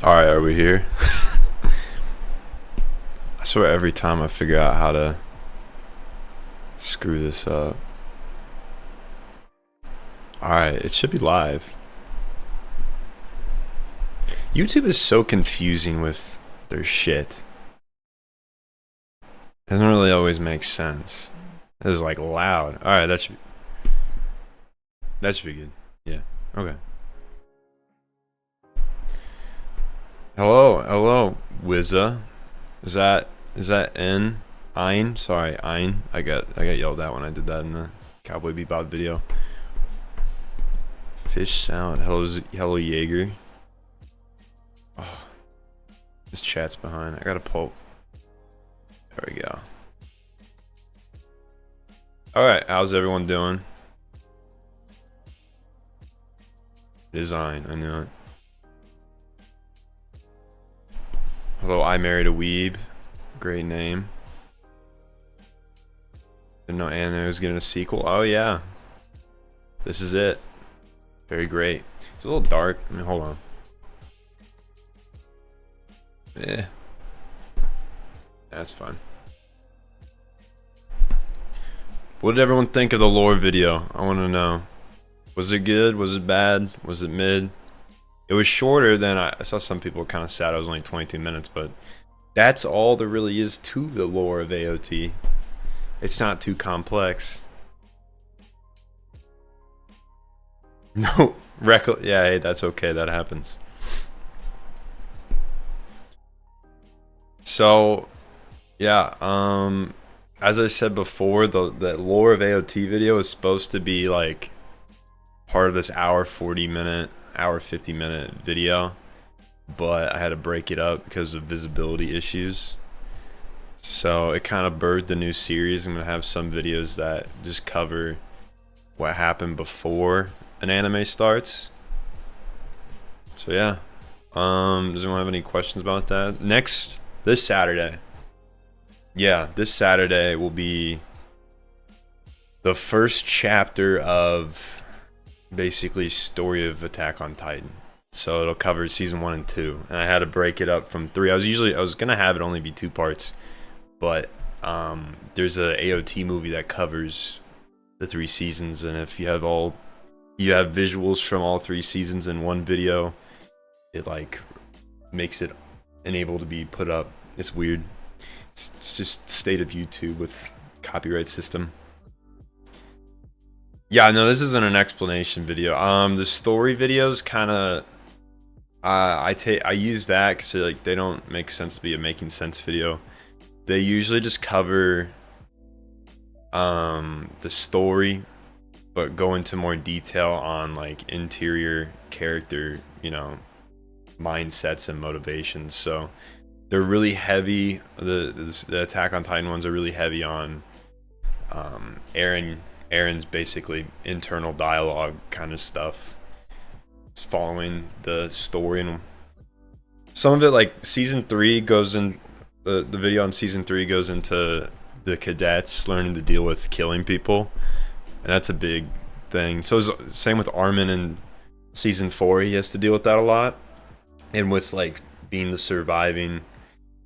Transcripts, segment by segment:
Alright, are we here? I swear every time I figure out how to screw this up. Alright, it should be live. YouTube is so confusing with their shit. It doesn't really always make sense. It's like loud. Alright, that should be good. Yeah. Okay. Hello, Wizza. Is that N? Ein? Sorry, Ein. I got yelled at when I did that in the Cowboy Bebop video. Fish sound. Hello Jaeger. Oh, this chat's behind. I gotta pull. There we go. Alright, how's everyone doing? Design, I knew it. Hello, I Married a Weeb. Great name. Didn't know anime was getting a sequel. Oh yeah. This is it. Very great. It's a little dark. I mean, hold on. That's fine. What did everyone think of the lore video? I want to know. Was it good? Was it bad? Was it mid? It was shorter than I saw some people kind of sad it was only 22 minutes, but that's all there really is to the lore of AOT. It's not too complex. No, yeah, hey, that's okay, that happens. So, yeah, as I said before, the lore of AOT video is supposed to be like part of this hour 50-minute video, but I had to break it up because of visibility issues. So it kind of birthed a new series. I'm gonna have some videos that just cover what happened before an anime starts. So yeah, does anyone have any questions about that? This Saturday, yeah, this Saturday will be the first chapter of basically story of Attack on Titan. So it'll cover season 1 and 2, and I had to break it up from 3. I was gonna have it only be 2 parts, but there's a AOT movie that covers the 3 seasons, and if you have visuals from all 3 seasons in one video, it like makes it unable to be put up. It's weird. It's just state of YouTube with copyright system. Yeah, no, this isn't an explanation video. The story videos kind of, I use that because like they don't make sense to be a making sense video. They usually just cover the story, but go into more detail on like interior character, mindsets and motivations. So they're really heavy. The Attack on Titan ones are really heavy on Aaron's basically internal dialogue kind of stuff. It's following the story, and some of it, like season 3 goes in the video on season 3 goes into the cadets learning to deal with killing people, and that's a big thing. So same with Armin in season 4, he has to deal with that a lot, and with like being the surviving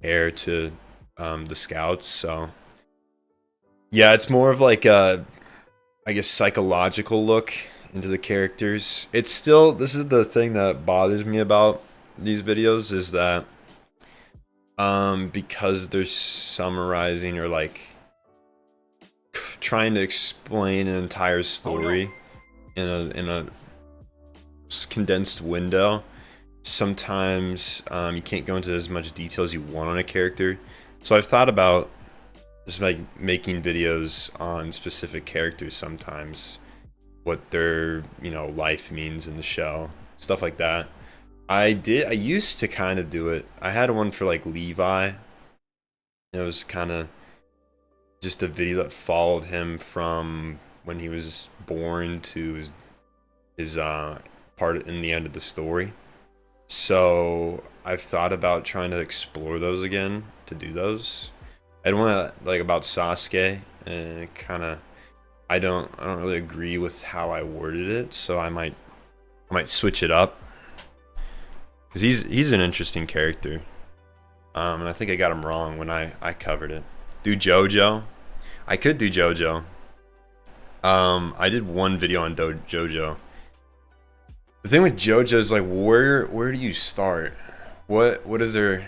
heir to the scouts. So yeah, it's more of like a, I guess, psychological look into the characters. It's still, this is the thing that bothers me about these videos, is that because they're summarizing or like trying to explain an entire story in a condensed window, sometimes you can't go into as much detail as you want on a character. So I've thought about just like making videos on specific characters sometimes, what their life means in the show, stuff like that. I used to kind of do it. I had one for like Levi. It was kind of just a video that followed him from when he was born to his part in the end of the story. So I've thought about trying to explore those again, to do those. I don't want to, like, about Sasuke, and kind of, I don't really agree with how I worded it, so I might switch it up. because he's an interesting character. And I think I got him wrong when I covered it. Do JoJo? I could do JoJo. I did one video on JoJo. The thing with JoJo is like, where do you start? What is there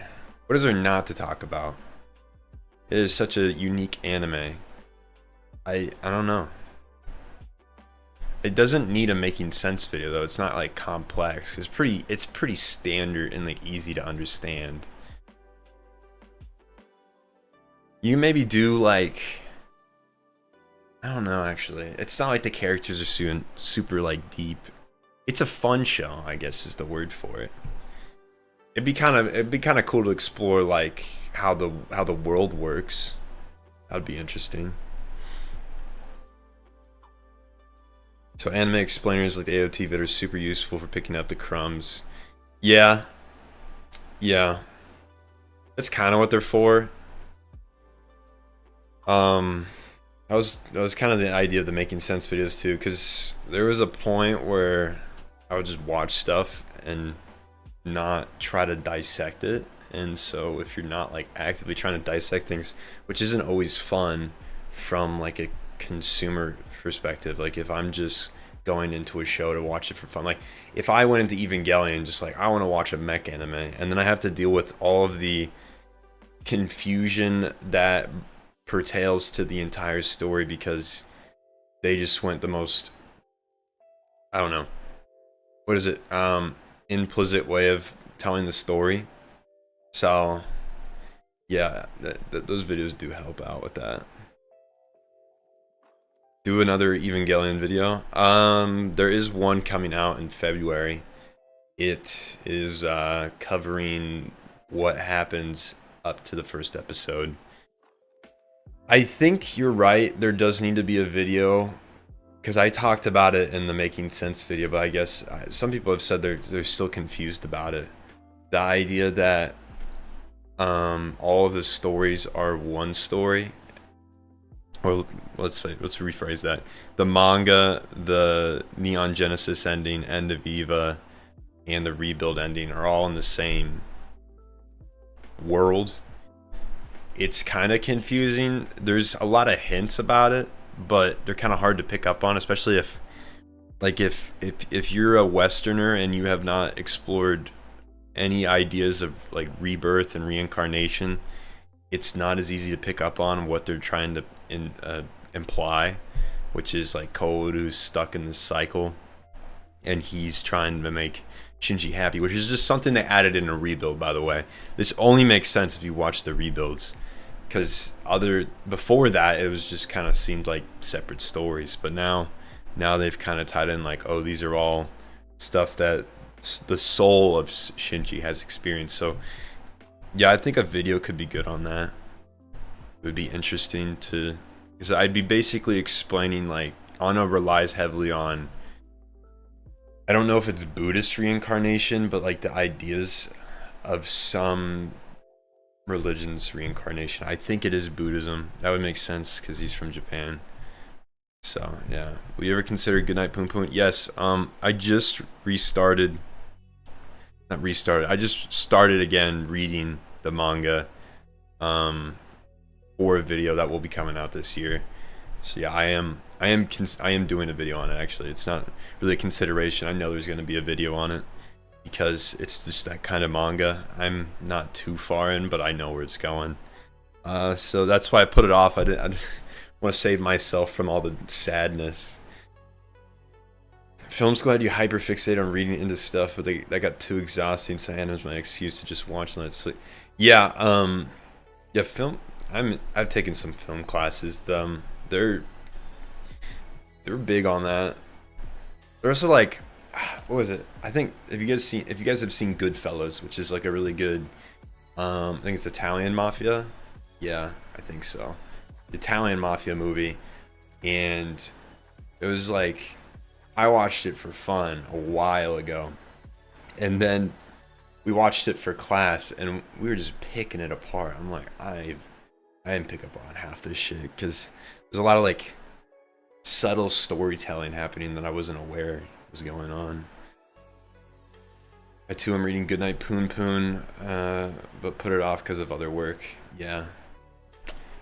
not to talk about? It is such a unique anime. I don't know. It doesn't need a making sense video though. It's not like complex. It's pretty standard and like easy to understand. You maybe do like, I don't know actually. It's not like the characters are super like deep. It's a fun show, I guess is the word for it. It'd be kind of cool to explore like how the world works. That'd be interesting. So anime explainers like the AOT vid are super useful for picking up the crumbs. Yeah. That's kind of what they're for. That was kind of the idea of the making sense videos too, because there was a point where I would just watch stuff and not try to dissect it. And so if you're not like actively trying to dissect things, which isn't always fun from like a consumer perspective, like if I'm just going into a show to watch it for fun, like if I went into Evangelion just like I want to watch a mech anime, and then I have to deal with all of the confusion that pertains to the entire story because they just went the most, I don't know, what is it, implicit way of telling the story. So yeah, those videos do help out with that. Do another Evangelion video. There is one coming out in February. It is covering what happens up to the first episode. I think you're right, there does need to be a video, because I talked about it in the Making Sense video, but I guess some people have said they're still confused about it. The idea that all of the stories are one story, or let's rephrase that. The manga, the Neon Genesis ending, End of Eva, and the Rebuild ending are all in the same world. It's kind of confusing. There's a lot of hints about it, but they're kind of hard to pick up on, especially if you're a Westerner and you have not explored any ideas of like rebirth and reincarnation. It's not as easy to pick up on what they're trying to imply, which is like Koru's stuck in this cycle and he's trying to make Shinji happy, which is just something they added in a rebuild, by the way. This only makes sense if you watch the rebuilds, because before that it was just kind of seemed like separate stories, but now they've kind of tied in like, oh, these are all stuff that the soul of Shinji has experienced. So yeah, I think a video could be good on that. It would be interesting to, because I'd be basically explaining like Anno relies heavily on, I don't know if it's Buddhist reincarnation, but like the ideas of some religion's reincarnation. I think it is Buddhism. That would make sense because he's from Japan. So yeah, will you ever consider Goodnight Poon Poon? Yes. I just I just started again reading the manga for a video that will be coming out this year. So yeah, I am doing a video on it. Actually, it's not really a consideration. I know there's going to be a video on it because it's just that kind of manga. I'm not too far in, but I know where it's going. So that's why I put it off. I want to save myself from all the sadness. Film school had you hyperfixate on reading into stuff, but that got too exhausting, so anime was my excuse to just watch and let it sleep. Yeah, yeah, film. I've taken some film classes. They're big on that. They're also like, what was it? I think if you guys have seen Goodfellas, which is like a really good, I think it's Italian mafia. Yeah, I think so. Italian mafia movie, and it was like, I watched it for fun a while ago, and then we watched it for class, and we were just picking it apart. I'm like, I didn't pick up on half this shit because there's a lot of like subtle storytelling happening that I wasn't aware was going on. I too am reading Goodnight Poon Poon, but put it off because of other work. Yeah.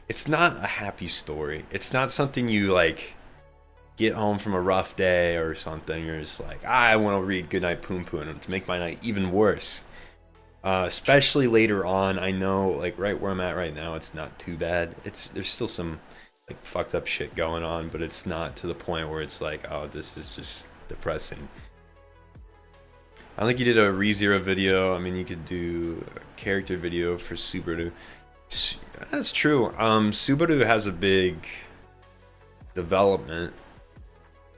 It's not a happy story. It's not something you like get home from a rough day or something. You're just like, I want to read Goodnight Poon Poon to make my night even worse. Especially later on. I know, like right where I'm at right now, it's not too bad. There's still some like fucked up shit going on, but it's not to the point where it's like, oh, this is just depressing. I think you did a ReZero video. I mean, you could do a character video for Subaru. That's true. Subaru has a big development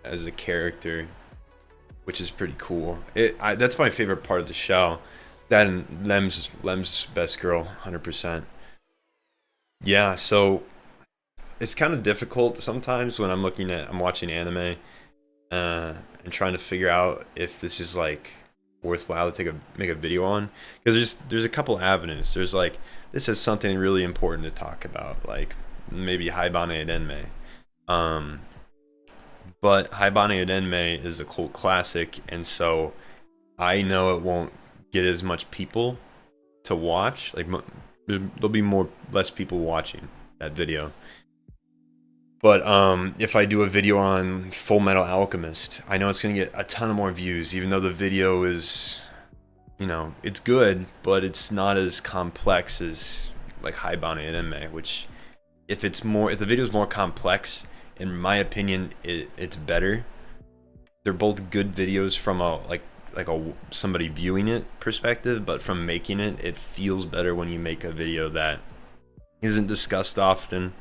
as a character, which is pretty cool. That's my favorite part of the show. That and Lem's best girl, 100%. Yeah, so it's kind of difficult sometimes when I'm watching anime, and trying to figure out if this is like worthwhile to make a video on, because there's a couple avenues. There's like, this is something really important to talk about, like maybe Haibane Denmei. But Haibane Denmei is a cult classic, and so I know it won't get as much people to watch. Like there'll be less people watching that video. But if I do a video on Full Metal Alchemist, I know it's gonna get a ton of more views, even though the video is, it's good, but it's not as complex as like Haibane Denmei. Which, if the video is more complex, in my opinion, it's better. They're both good videos from somebody viewing it perspective, but from making it, it feels better when you make a video that isn't discussed often,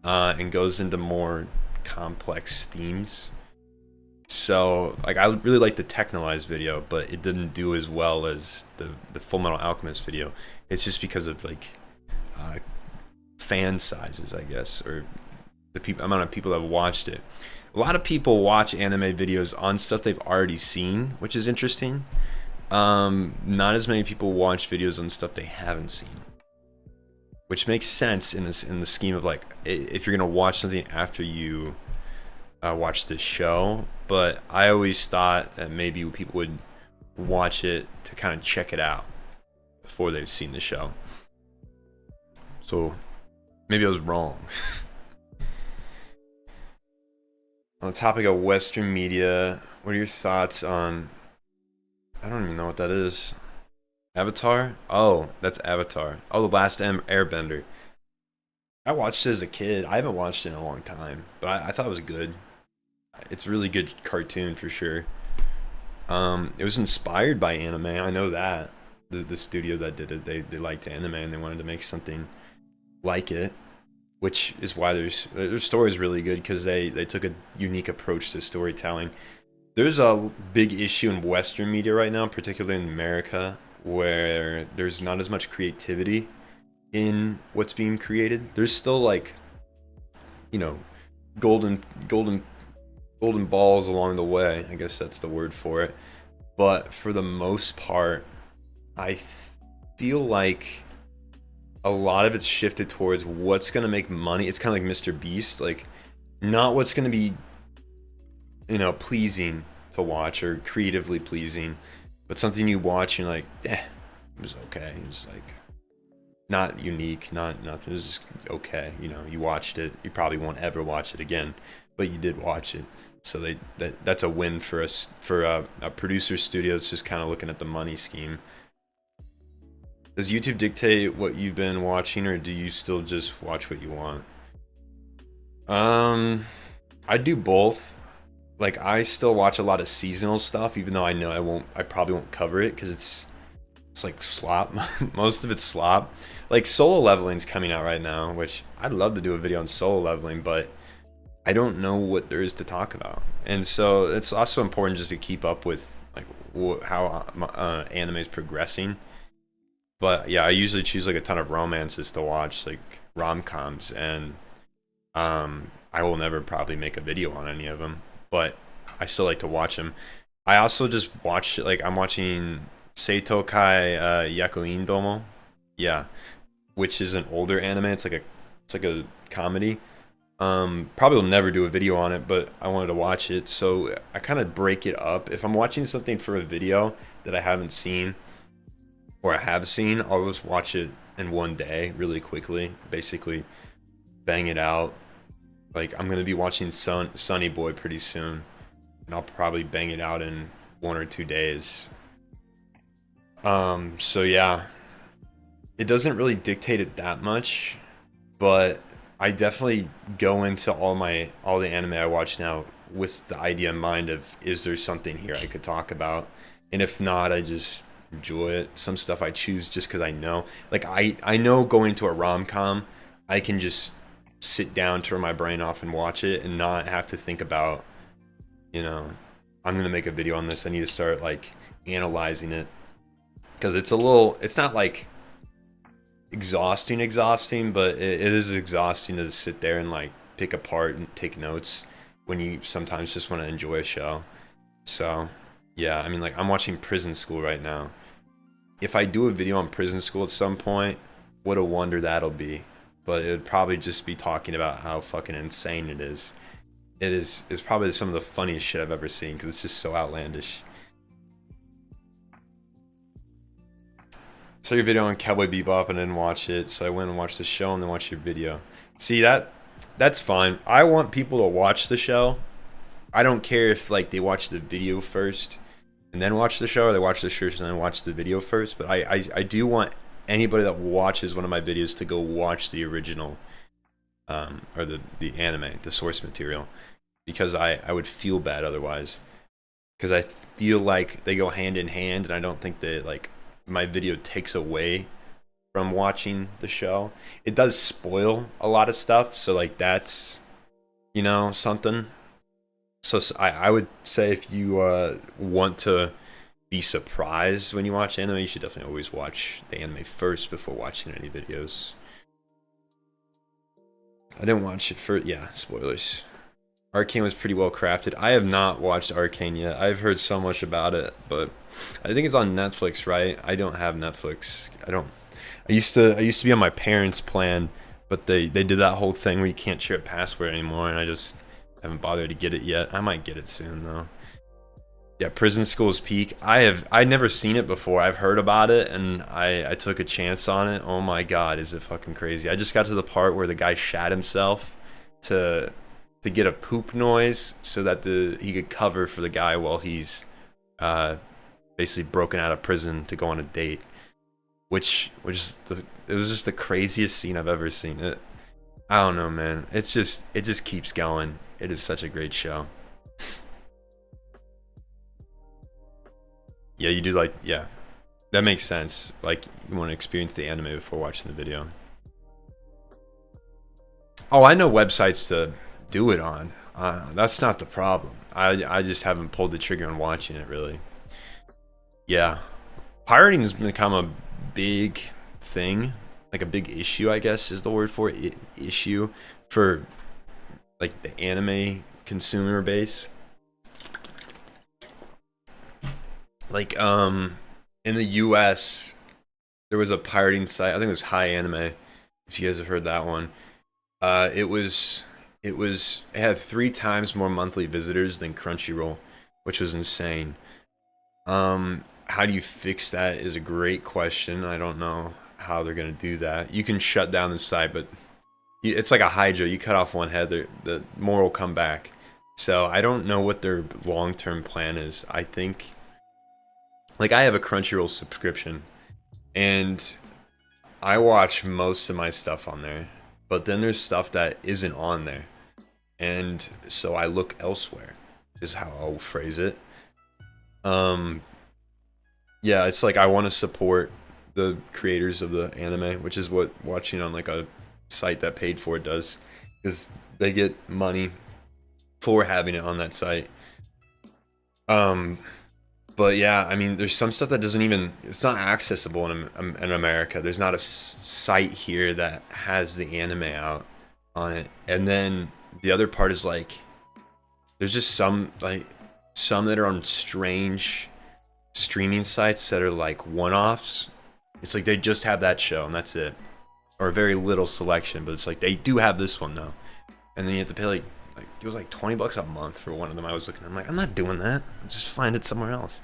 and goes into more complex themes. So like, I really like the Technolize video, but it didn't do as well as the Full Metal Alchemist video. It's just because of like fan sizes, I guess, or the amount of people that have watched it. A lot of people watch anime videos on stuff they've already seen, which is interesting. Not as many people watch videos on stuff they haven't seen, which makes sense in the scheme of like, if you're gonna watch something after you watch this show. But I always thought that maybe people would watch it to kind of check it out before they've seen the show. So maybe I was wrong. On the topic of Western media, what are your thoughts on, I don't even know what that is. Avatar? Oh, that's Avatar. Oh, The Last Airbender. I watched it as a kid. I haven't watched it in a long time, but I thought it was good. It's a really good cartoon for sure. It was inspired by anime. I know that. The studio that did it, they liked anime and they wanted to make something like it, which is why their story is really good, because they took a unique approach to storytelling. There's a big issue in Western media right now, particularly in America, where there's not as much creativity in what's being created. There's still like, golden balls along the way. I guess that's the word for it. But for the most part, I feel like a lot of it's shifted towards what's gonna make money. It's kind of like Mr. Beast, like not what's gonna be, pleasing to watch or creatively pleasing, but something you watch and you're like, it was okay. It was like not unique, not nothing. It was just okay. You watched it. You probably won't ever watch it again, but you did watch it. So that's a win for us, for a producer studio that's just kind of looking at the money scheme. Does YouTube dictate what you've been watching, or do you still just watch what you want? I do both. Like, I still watch a lot of seasonal stuff, even though I know I probably won't cover it because it's like slop. Most of it's slop. Like Solo Leveling's coming out right now, which I'd love to do a video on Solo Leveling, but I don't know what there is to talk about. And so it's also important just to keep up with like how anime is progressing. But yeah, I usually choose like a ton of romances to watch, like rom-coms, and I will never probably make a video on any of them, but I still like to watch them. I also just watch, like, I'm watching Seito Kai Yakuin Domo, yeah, which is an older anime. It's like a comedy. Probably will never do a video on it, but I wanted to watch it, so I kind of break it up. If I'm watching something for a video, that I haven't seen or I have seen, I'll just watch it in one day really quickly, basically bang it out. Like I'm gonna be watching Sunny Boy pretty soon, and I'll probably bang it out in 1 or 2 days. So yeah, it doesn't really dictate it that much, but I definitely go into all the anime I watch now with the idea in mind of, is there something here I could talk about? And if not, I just enjoy it. Some stuff I choose just because I know. Like I know going to a rom-com, I can just sit down, turn my brain off and watch it and not have to think about, you know, I'm gonna make a video on this. I need to start like analyzing it. Because it's not like exhausting, but it is exhausting to sit there and like pick apart and take notes when you sometimes just want to enjoy a show. So yeah, I mean, like I'm watching Prison School right now. If I do a video on Prison School at some point, what a wonder that'll be. But it would probably just be talking about how fucking insane it is. It's probably some of the funniest shit I've ever seen because it's just so outlandish. Saw your video on Cowboy Bebop and didn't watch it, so I went and watched the show and then watched your video. See, that's fine. I want people to watch the show. I don't care if like they watch the video first and then watch the show, or they watch the show and then watch the video first. But I do want anybody that watches one of my videos to go watch the original, or the anime, the source material, because I would feel bad otherwise. Because I feel like they go hand in hand, and I don't think that like my video takes away from watching the show. It does spoil a lot of stuff, so like that's, you know, something. So I would say if you want to be surprised when you watch anime, you should definitely always watch the anime first before watching any videos. I didn't watch it for, yeah, spoilers. Arcane was pretty well crafted. I have not watched Arcane yet. I've heard so much about it, but I think it's on Netflix, right? I don't have Netflix. I used to be on my parents' plan, but they did that whole thing where you can't share a password anymore, and I just haven't bothered to get it yet. I might get it soon though. Yeah, Prison School's peak. I'd never seen it before. I've heard about it, and I took a chance on it. Oh my god, is it fucking crazy. I just got to the part where the guy shat himself to get a poop noise so that he could cover for the guy while he's basically broken out of prison to go on a date, which it was just the craziest scene I've ever seen. I don't know, man. It just keeps going. It is such a great show. Yeah, you do like, yeah, that makes sense. Like you want to experience the anime before watching the video. Oh, I know websites to do it on. That's not the problem. I just haven't pulled the trigger on watching it really. Yeah, pirating has become a big thing, like a big issue, I guess is the word for it, issue for like the anime consumer base. Like in the US there was a pirating site, I think it was High Anime, if you guys have heard that one. It had 3 times more monthly visitors than Crunchyroll, which was insane. How do you fix that is a great question. I don't know how they're gonna do that. You can shut down the site, but it's like a Hydra. You cut off one head, the more will come back. So I don't know what their long-term plan is. I think, like, I have a Crunchyroll subscription, and I watch most of my stuff on there. But then there's stuff that isn't on there, and so I look elsewhere, is how I'll phrase it. Yeah, it's like I want to support the creators of the anime, which is what watching on like a site that paid for it does, because they get money for having it on that site. But yeah, I mean, there's some stuff that doesn't even, it's not accessible in America. There's not a site here that has the anime out on it. And then the other part is like, there's just some that are on strange streaming sites that are like one-offs. It's like they just have that show and that's it, or a very little selection. But it's like they do have this one though, and then you have to pay like it was like $20 a month for one of them. I was looking, I'm like, I'm not doing that. I'll just find it somewhere else.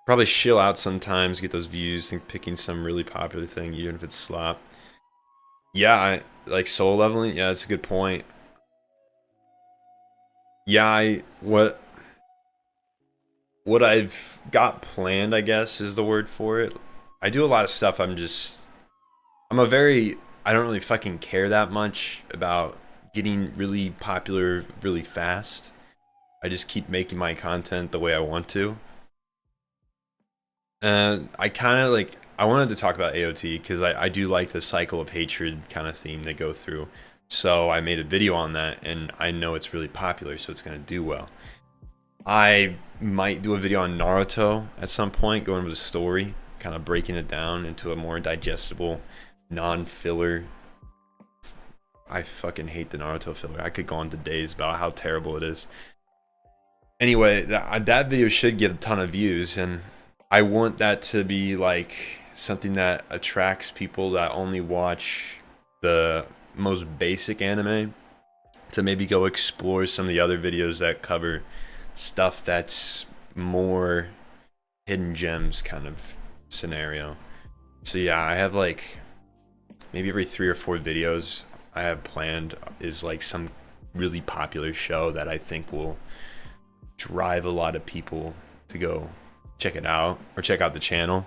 Probably shill out sometimes, get those views, think picking some really popular thing, even if it's slop. Yeah, I like soul leveling. Yeah, that's a good point. Yeah, what I've got planned, I guess, is the word for it. I do a lot of stuff. I'm a very I don't really fucking care that much about getting really popular really fast. I just keep making my content the way I want to. And I kind of like I wanted to talk about AOT because I do like the cycle of hatred kind of theme they go through. So I made a video on that, and I know it's really popular, so it's gonna do well. I might do a video on Naruto at some point, going over the story, kind of breaking it down into a more digestible, non-filler. I fucking hate the Naruto filler. I could go on to days about how terrible it is. Anyway, that video should get a ton of views, and I want that to be like something that attracts people that only watch the most basic anime to maybe go explore some of the other videos that cover stuff that's more hidden gems kind of scenario. So yeah, I have like maybe every 3 or 4 videos I have planned is like some really popular show that I think will drive a lot of people to go check it out or check out the channel.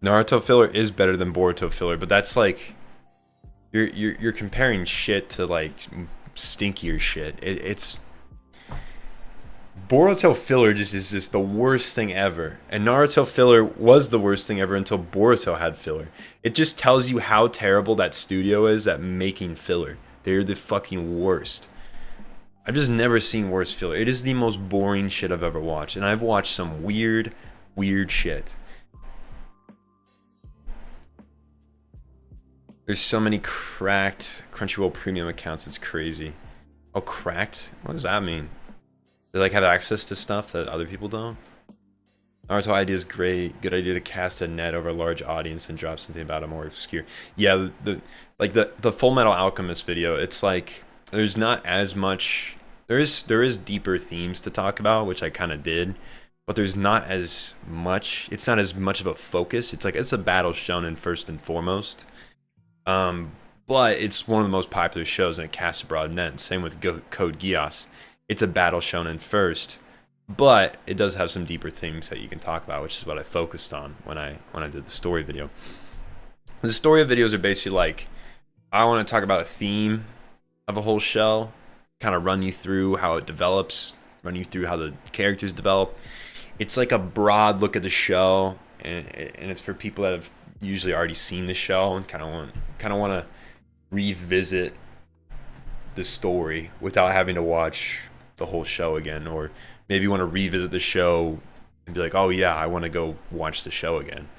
Naruto filler is better than Boruto filler, but that's like you're comparing shit to like stinkier shit. It's Boruto filler just is just the worst thing ever, and Naruto filler was the worst thing ever until Boruto had filler. It just tells you how terrible that studio is at making filler. They're the fucking worst. I've just never seen worse filler. It is the most boring shit I've ever watched, and I've watched some weird shit. There's so many cracked Crunchyroll premium accounts, it's crazy. Oh, cracked? What does that mean? They like have access to stuff that other people don't? Naruto idea is great. Good idea to cast a net over a large audience and drop something about it more obscure. Yeah, the Full Metal Alchemist video, it's like there's not as much. There is deeper themes to talk about, which I kind of did, but there's not as much. It's not as much of a focus. It's like it's a battle shonen first and foremost. But it's one of the most popular shows, and it casts a broad net. Same with Code Geass. It's a battle shonen first, but it does have some deeper themes that you can talk about, which is what I focused on when I did the story video. The story videos are basically like, I want to talk about a theme of a whole show, kind of run you through how it develops, run you through how the characters develop. It's like a broad look at the show, and it's for people that have usually already seen the show and kind of want to revisit the story without having to watch the whole show again, or maybe want to revisit the show and be like, oh yeah, I want to go watch the show again.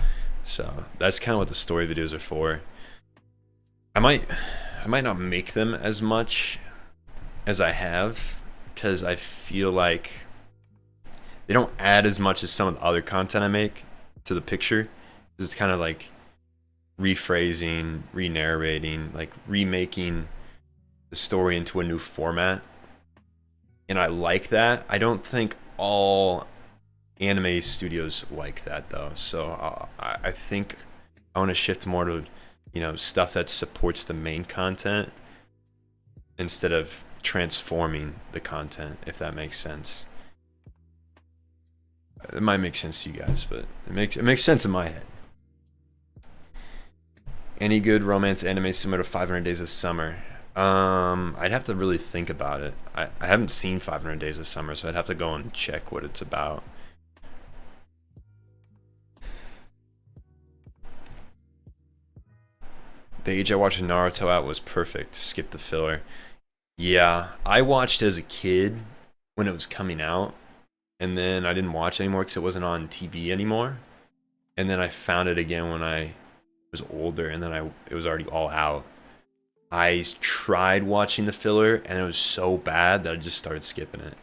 So that's kind of what the story videos are for. I might not make them as much as I have, because I feel like they don't add as much as some of the other content I make to the picture. It's kind of like rephrasing, re-narrating, like remaking the story into a new format. And I like that. I don't think all anime studios like that though. So I think I want to shift more to, stuff that supports the main content instead of transforming the content, if that makes sense. It might make sense to you guys, but it makes sense in my head. Any good romance anime similar to 500 Days of Summer? I'd have to really think about it. I haven't seen 500 Days of Summer, so I'd have to go and check what it's about. The age I watched Naruto at was perfect. Skip the filler. Yeah, I watched it as a kid when it was coming out, and then I didn't watch it anymore because it wasn't on TV anymore. And then I found it again when I was older, and then it was already all out. I tried watching the filler, and it was so bad that I just started skipping it.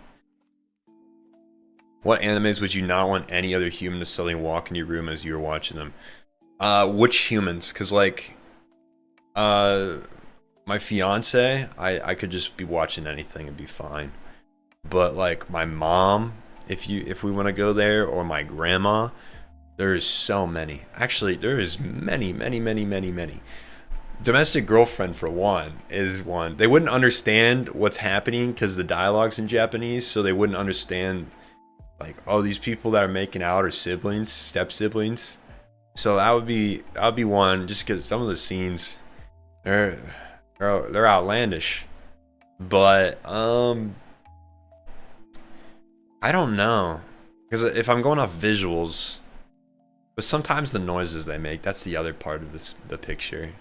What animes would you not want any other human to suddenly walk in your room as you were watching them? Which humans? Because, like, my fiance, I could just be watching anything and be fine. But, like, my mom if we want to go there, or my grandma. There is so many. Actually, there is many. Domestic Girlfriend, for one, is one. They wouldn't understand what's happening because the dialogue's in Japanese, so they wouldn't understand, like, oh, these people that are making out are siblings, step siblings. So that would be one, just because some of the scenes, they're outlandish. But I don't know, because if I'm going off visuals, but sometimes the noises they make, that's the other part of the picture.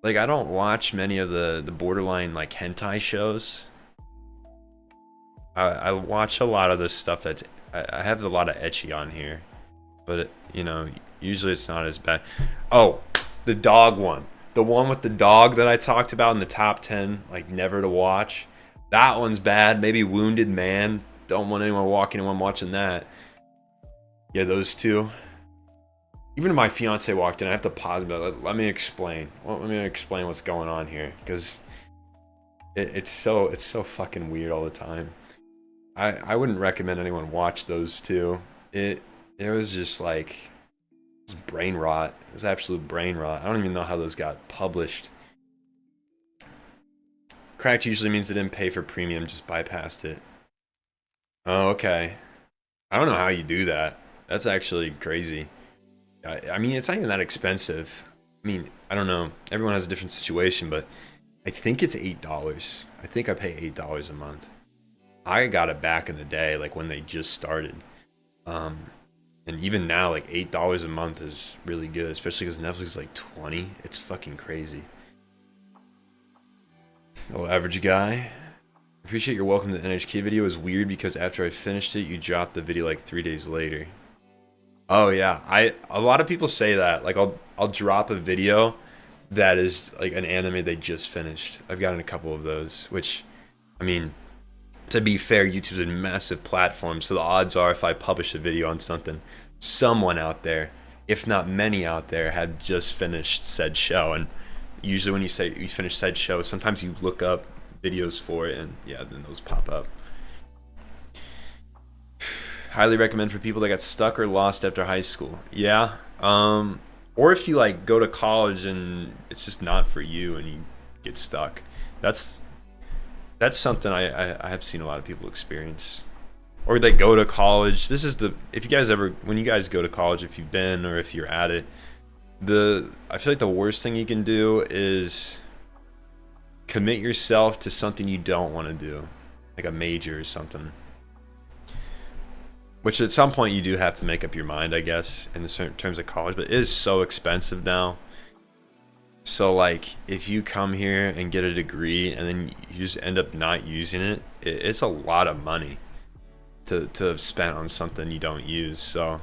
Like, I don't watch many of the borderline, like, hentai shows. I watch a lot of this stuff that's... I have a lot of ecchi on here. But, you know, usually it's not as bad. Oh, the dog one. The one with the dog that I talked about in the top 10, like, never to watch. That one's bad. Maybe Wounded Man. Don't want anyone walking in when I'm watching that. Yeah, those two. Even if my fiance walked in, I have to pause and be like, let me explain. Let me explain what's going on here, because it's so fucking weird all the time. I wouldn't recommend anyone watch those two. It was just like, it was brain rot. It was absolute brain rot. I don't even know how those got published. Cracked usually means they didn't pay for premium, just bypassed it. Oh, okay. I don't know how you do that. That's actually crazy. I mean, it's not even that expensive. I mean, I don't know. Everyone has a different situation, but I think it's $8. I think I pay $8 a month. I got it back in the day, like when they just started. And even now, like $8 a month is really good, especially because Netflix is like $20. It's fucking crazy. Oh, average guy. Appreciate your welcome to the NHK video. It was weird because after I finished it, you dropped the video like 3 days later. Oh yeah, a lot of people say that. Like I'll drop a video that is like an anime they just finished. I've gotten a couple of those, which, I mean, to be fair, YouTube's a massive platform, so the odds are if I publish a video on something, someone out there, if not many out there, had just finished said show. And usually when you say you finish said show, sometimes you look up videos for it, and yeah, then those pop up. Highly recommend for people that got stuck or lost after high school. Yeah. Or if you like go to college and it's just not for you and you get stuck. That's something I have seen a lot of people experience. Or they go to college. This is if you guys ever, when you guys go to college, if you've been or if you're at it, I feel like the worst thing you can do is commit yourself to something you don't want to do, like a major or something. Which at some point you do have to make up your mind, I guess, in certain terms of college, but it is so expensive now. So like, if you come here and get a degree and then you just end up not using it, it's a lot of money to have spent on something you don't use. So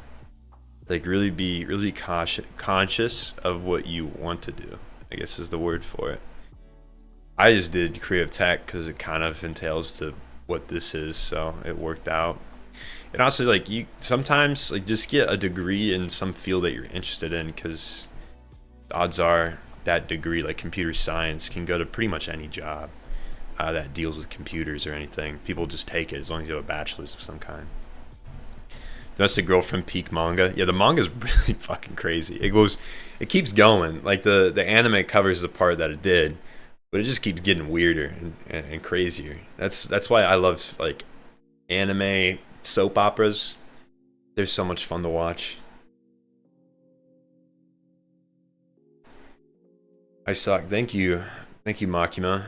like, really be conscious of what you want to do, I guess is the word for it. I just did creative tech because it kind of entails to what this is, so it worked out. And also, like, you sometimes like just get a degree in some field that you're interested in, because the odds are that degree, like computer science, can go to pretty much any job that deals with computers or anything. People just take it as long as you have a bachelor's of some kind. Domestic Girlfriend peak manga. Yeah, the manga is really fucking crazy. It keeps going. Like the anime covers the part that it did, but it just keeps getting weirder and crazier. That's why I love like anime soap operas. They're so much fun to watch. I suck. Thank you, Makima.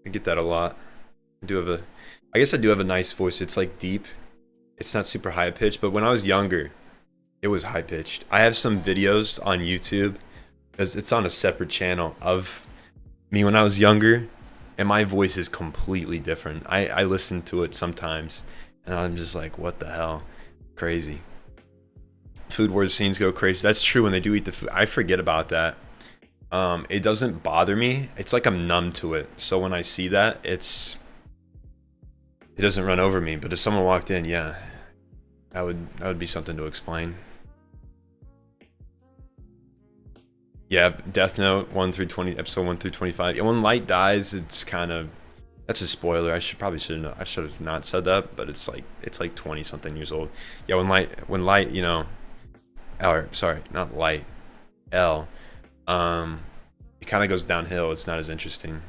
I get that a lot. I guess I do have a nice voice. It's like deep. It's not super high pitched, but when I was younger, it was high pitched. I have some videos on YouTube, because it's on a separate channel, of me when I was younger, and my voice is completely different. I listen to it sometimes, and I'm just like, what the hell? Crazy. Food wars scenes go crazy. That's true when they do eat the food. I forget about that. It doesn't bother me. It's like I'm numb to it. So when I see that, it doesn't run over me. But if someone walked in, yeah, that would be something to explain. Yeah, Death Note 1 through 20, episode 1 through 25. Yeah, when Light dies, it's kind of That's a spoiler. I should have not said that, but it's like 20 something years old. Yeah, when light, you know, or sorry, not light, L, it kind of goes downhill. It's not as interesting.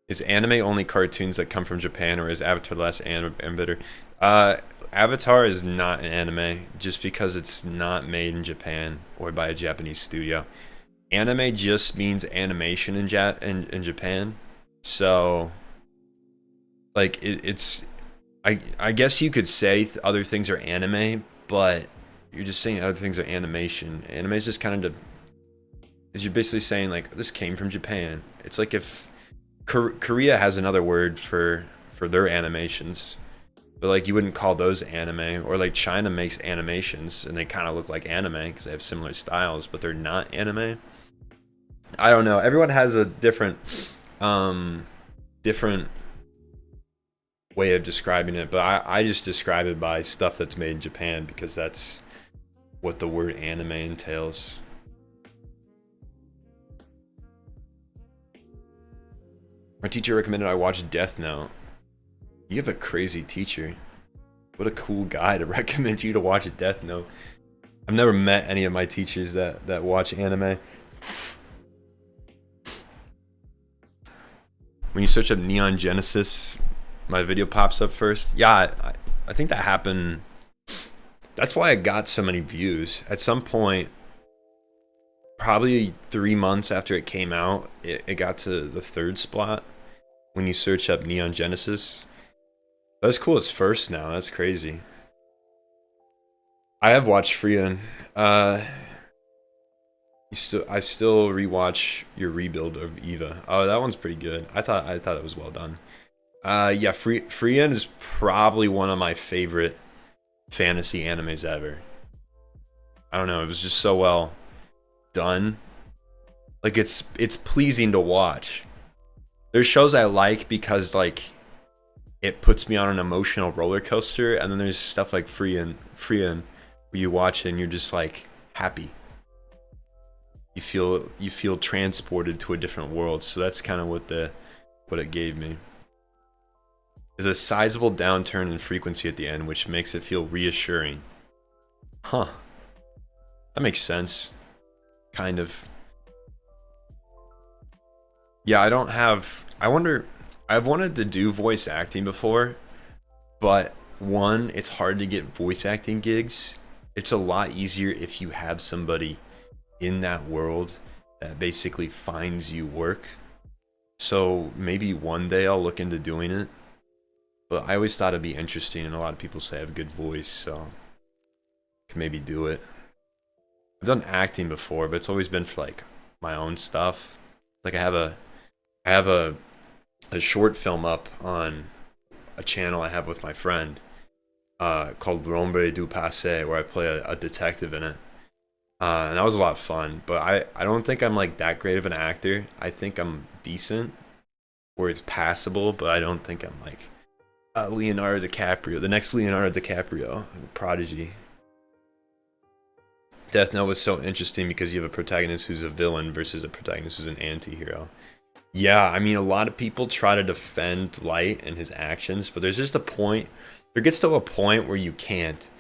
Is anime only cartoons that come from Japan, or is Avatar the last anime better? Avatar is not an anime just because it's not made in Japan or by a Japanese studio. Anime just means animation in Japan. So like it's I guess you could say other things are anime, but you're just saying other things are animation. Anime is just kind of is you're basically saying like this came from Japan. It's like if Korea has another word for their animations, but like you wouldn't call those anime. Or like China makes animations and they kind of look like anime because they have similar styles, but they're not anime. I don't know. Everyone has a different different way of describing it, but I just describe it by stuff that's made in Japan because that's what the word anime entails. My teacher recommended I watch Death Note. You have a crazy teacher. What a cool guy to recommend you to watch Death Note. I've never met any of my teachers that watch anime. When you search up Neon Genesis, my video pops up first. Yeah, I think that happened. That's why I got so many views. At some point, probably 3 months after it came out, it got to the third spot when you search up Neon Genesis. That's cool. It's first now. That's crazy. I have watched Freehan. I still rewatch your rebuild of Eva. Oh, that one's pretty good. I thought it was well done. Yeah, Freehan is probably one of my favorite fantasy animes ever. I don't know. It was just so well done. Like it's pleasing to watch. There's shows I like because like it puts me on an emotional roller coaster, and then there's stuff like Freehan where you watch it and you're just like happy. You feel transported to a different world. So that's kind of what it gave me. There's a sizable downturn in frequency at the end, which makes it feel reassuring. Huh. That makes sense. Kind of. Yeah, I've wanted to do voice acting before, but one, it's hard to get voice acting gigs. It's a lot easier if you have somebody in that world that basically finds you work. So maybe one day I'll look into doing it. But I always thought it'd be interesting, and a lot of people say I have a good voice, so I can maybe do it. I've done acting before, but it's always been for like my own stuff. Like I have a short film up on a channel I have with my friend called L'Ombre du Passé, where I play a detective in it. And that was a lot of fun, but I don't think I'm like that great of an actor. I think I'm decent, or it's passable, but I don't think I'm like Leonardo DiCaprio, the next Leonardo DiCaprio, Prodigy. Death Note was so interesting because you have a protagonist who's a villain versus a protagonist who's an anti-hero. Yeah, I mean, a lot of people try to defend Light and his actions, but there's just a point, there gets to a point where you can't.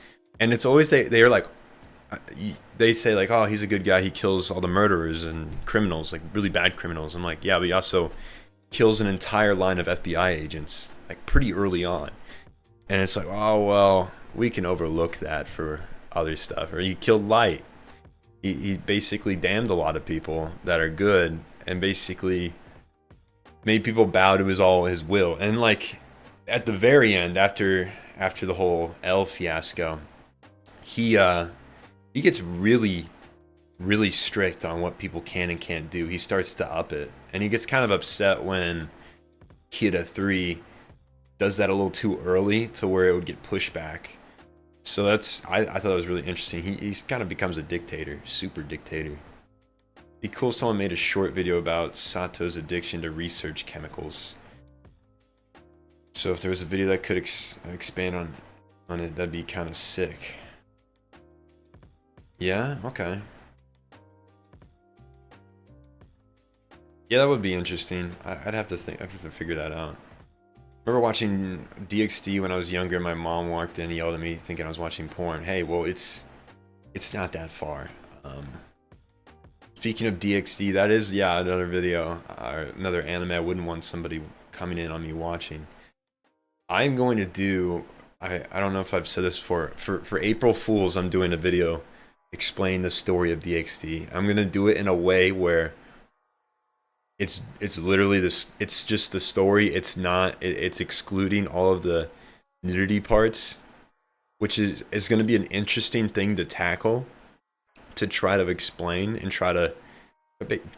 And it's always, they're like, they say like, oh, he's a good guy, he kills all the murderers and criminals, like really bad criminals. I'm like, yeah, but he also kills an entire line of FBI agents, like pretty early on. And it's like, oh, well, we can overlook that for other stuff. Or he killed Light. He basically damned a lot of people that are good, and basically made people bow to his will. And like at the very end, after the whole L fiasco, he gets really strict on what people can and can't do. He starts to up it, and he gets kind of upset when Kira 3 does that a little too early to where it would get pushed back. So that's, I thought that was really interesting. He kind of becomes a dictator, super dictator. Be cool if someone made a short video about Sato's addiction to research chemicals. So if there was a video that could expand on it, that'd be kind of sick. Yeah, okay. Yeah, that would be interesting. I'd have to think. I'd have to figure that out. I remember watching DxD when I was younger. My mom walked in, yelled at me, thinking I was watching porn. Hey, well, it's not that far. Um, Speaking of DxD, that is, yeah, another video, another anime I wouldn't want somebody coming in on me watching. I'm going to do, I don't know if I've said this before, for April Fools, I'm doing a video explaining the story of DxD. I'm going to do it in a way where it's literally this, it's just the story. It's not, it's excluding all of the nudity parts, which is going to be an interesting thing to tackle, to try to explain and try to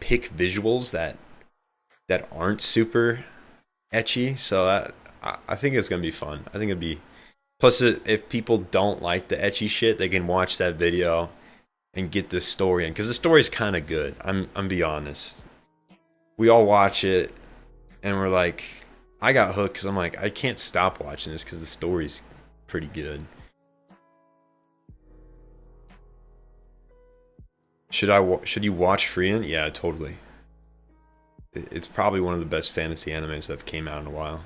pick visuals that aren't super etchy. So I think it's gonna be fun. I think it'd be, plus if people don't like the etchy shit, they can watch that video and get the story in, because the story's kind of good. I'm be honest. We all watch it and we're like, I got hooked because I'm like, I can't stop watching this because the story's pretty good. Should you watch Freehan? Yeah, totally. It's probably one of the best fantasy animes that have came out in a while.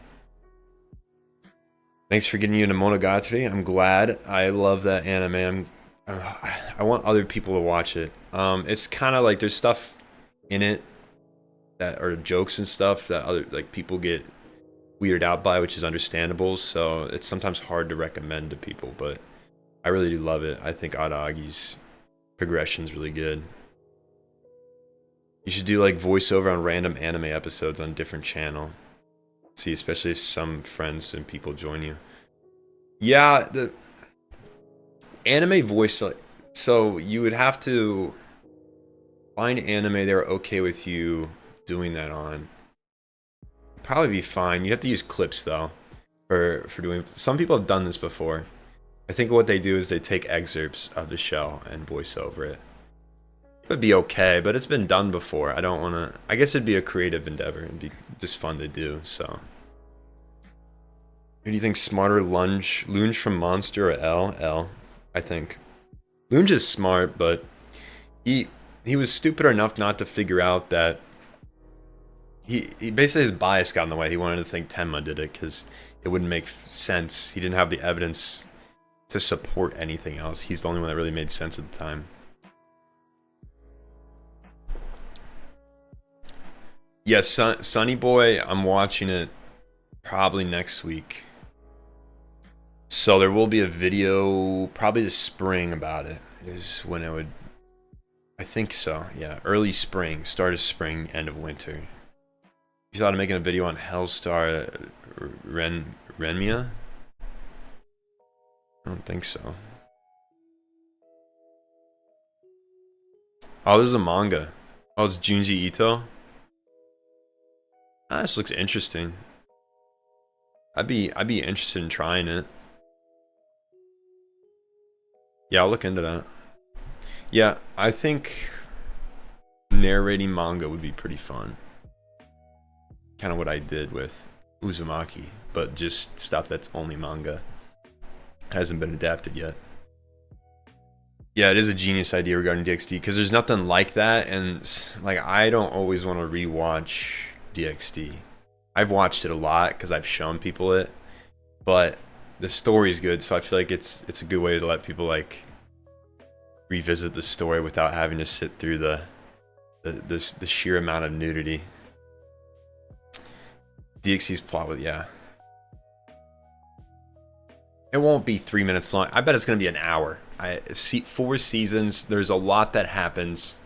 Thanks for getting you into Monogatari. I'm glad. I love that anime. I want other people to watch it. It's kind of like there's stuff in it that are jokes and stuff that other like people get weirded out by, which is understandable. So it's sometimes hard to recommend to people, but I really do love it. I think Adagi's progression's really good. You should do like voiceover on random anime episodes on different channel. See, especially if some friends and people join you. Yeah, the anime voice, so you would have to find anime they're okay with you doing that on. Probably be fine. You have to use clips though for doing. Some people have done this before. I think what they do is they take excerpts of the show and voice over it. It would be okay, but it's been done before. I don't want to. I guess it'd be a creative endeavor. It'd be just fun to do. So, who do you think smarter, Lunge from Monster or L? I think Lunge is smart, but he was stupid enough not to figure out that he basically, his bias got in the way. He wanted to think Tenma did it because it wouldn't make sense. He didn't have the evidence to support anything else. He's the only one that really made sense at the time. Yes, yeah, Sunny Boy, I'm watching it probably next week. So there will be a video probably this spring about it. Is when it would, I think so. Yeah, early spring, start of spring, end of winter. You thought of making a video on Hellstar Renmia? I don't think so. Oh, this is a manga. Oh, it's Junji Ito. Ah, this looks interesting. I'd be interested in trying it. Yeah, I'll look into that. Yeah, I think narrating manga would be pretty fun. Kind of what I did with Uzumaki, but just stuff that's only manga. Hasn't been adapted yet. Yeah, it is a genius idea regarding DxD because there's nothing like that, and like I don't always want to rewatch DxD. I've watched it a lot because I've shown people it, but the story's good, so I feel like it's a good way to let people like revisit the story without having to sit through the sheer amount of nudity. DxD's plot with, yeah. It won't be 3 minutes long. I bet it's gonna be an hour. I see 4 seasons. There's a lot that happens.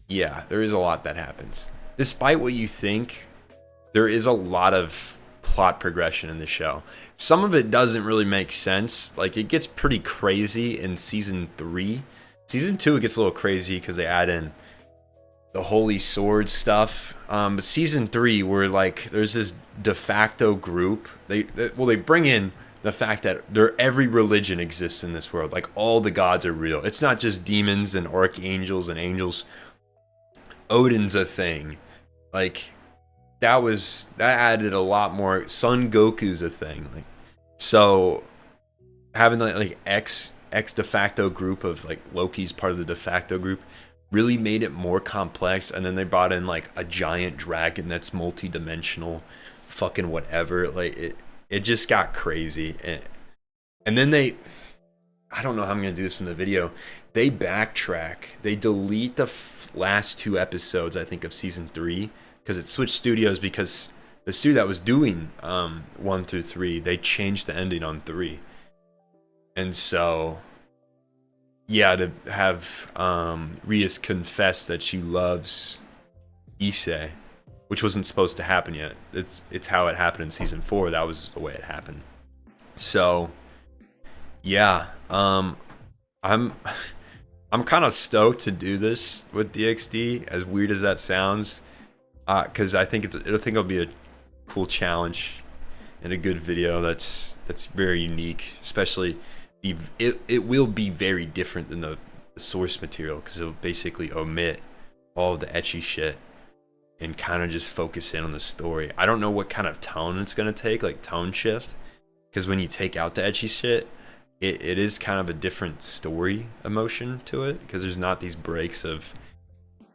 Yeah, there is a lot that happens. Despite what you think, there is a lot of plot progression in the show. Some of it doesn't really make sense. Like, it gets pretty crazy in season 3. Season 2, it gets a little crazy because they add in the Holy Sword stuff. But season 3, where like there's this de facto group. They bring in the fact that every religion exists in this world. Like, all the gods are real. It's not just demons and archangels and angels. Odin's a thing. Like, that added a lot more. Son Goku's a thing. Like, so having like X de facto group of like Loki's part of the de facto group really made it more complex, and then they brought in like a giant dragon that's multi-dimensional, fucking whatever. Like it just got crazy. And then I don't know how I'm gonna do this in the video. They backtrack. They delete the last 2 episodes, I think, of season 3, because it switched studios, because the studio that was doing 1 through 3, they changed the ending on 3. And so, yeah, to have Rias confess that she loves Issei, which wasn't supposed to happen yet. It's how it happened in season 4. That was the way it happened. So, yeah, I'm kind of stoked to do this with DxD, as weird as that sounds, because I think it'll be a cool challenge and a good video that's very unique. Especially, it will be very different than the source material, because it'll basically omit all of the ecchi shit and kind of just focus in on the story. I don't know what kind of tone it's gonna take, like tone shift, because when you take out the ecchi shit, it is kind of a different story emotion to it, because there's not these breaks of,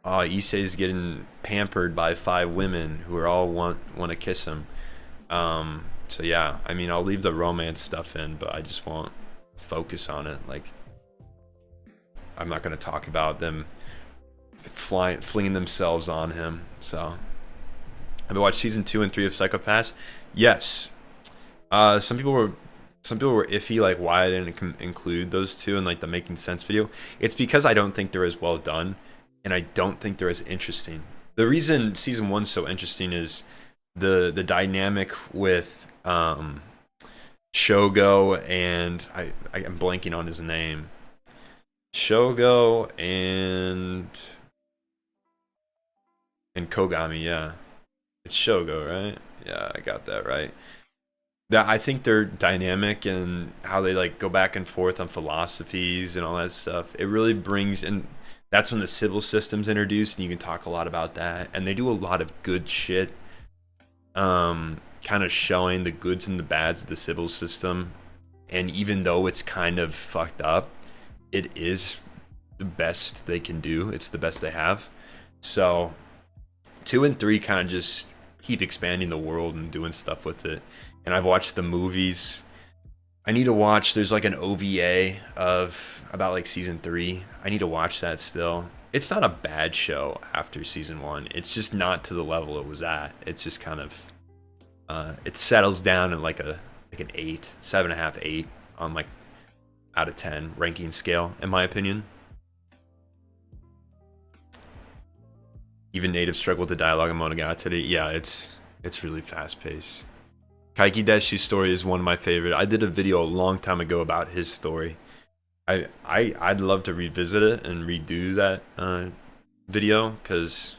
oh, Issei's getting pampered by 5 women who are all want to kiss him. So yeah, I mean, I'll leave the romance stuff in, but I just won't focus on it. Like, I'm not going to talk about them flinging themselves on him. So, have you watched season 2 and 3 of Psycho-Pass? Yes. Some people were iffy, like, why I didn't include those 2 in like the making sense video. It's because I don't think they're as well done, and I don't think they're as interesting. The reason season 1's so interesting is the dynamic with Shogo and I'm blanking on his name. Shogo and Kogami, yeah. It's Shogo, right? Yeah, I got that right. That, I think they're dynamic, and how they like go back and forth on philosophies and all that stuff. It really brings in. That's when the civil system's introduced, and you can talk a lot about that. And they do a lot of good shit, kind of showing the goods and the bads of the civil system. And even though it's kind of fucked up, it is the best they can do. It's the best they have. So 2 and 3 kind of just keep expanding the world and doing stuff with it. And I've watched the movies. I need to watch, there's like an OVA about like season 3. I need to watch that still. It's not a bad show after season 1. It's just not to the level it was at. It's just kind of, it settles down in like an 8, 7.5, 8 on like out of 10 ranking scale, in my opinion. Even natives struggle with the dialogue in Monogatari. Yeah, it's really fast paced. Kaiki Deshi's story is one of my favorite. I did a video a long time ago about his story. I'd love to revisit it and redo that video, because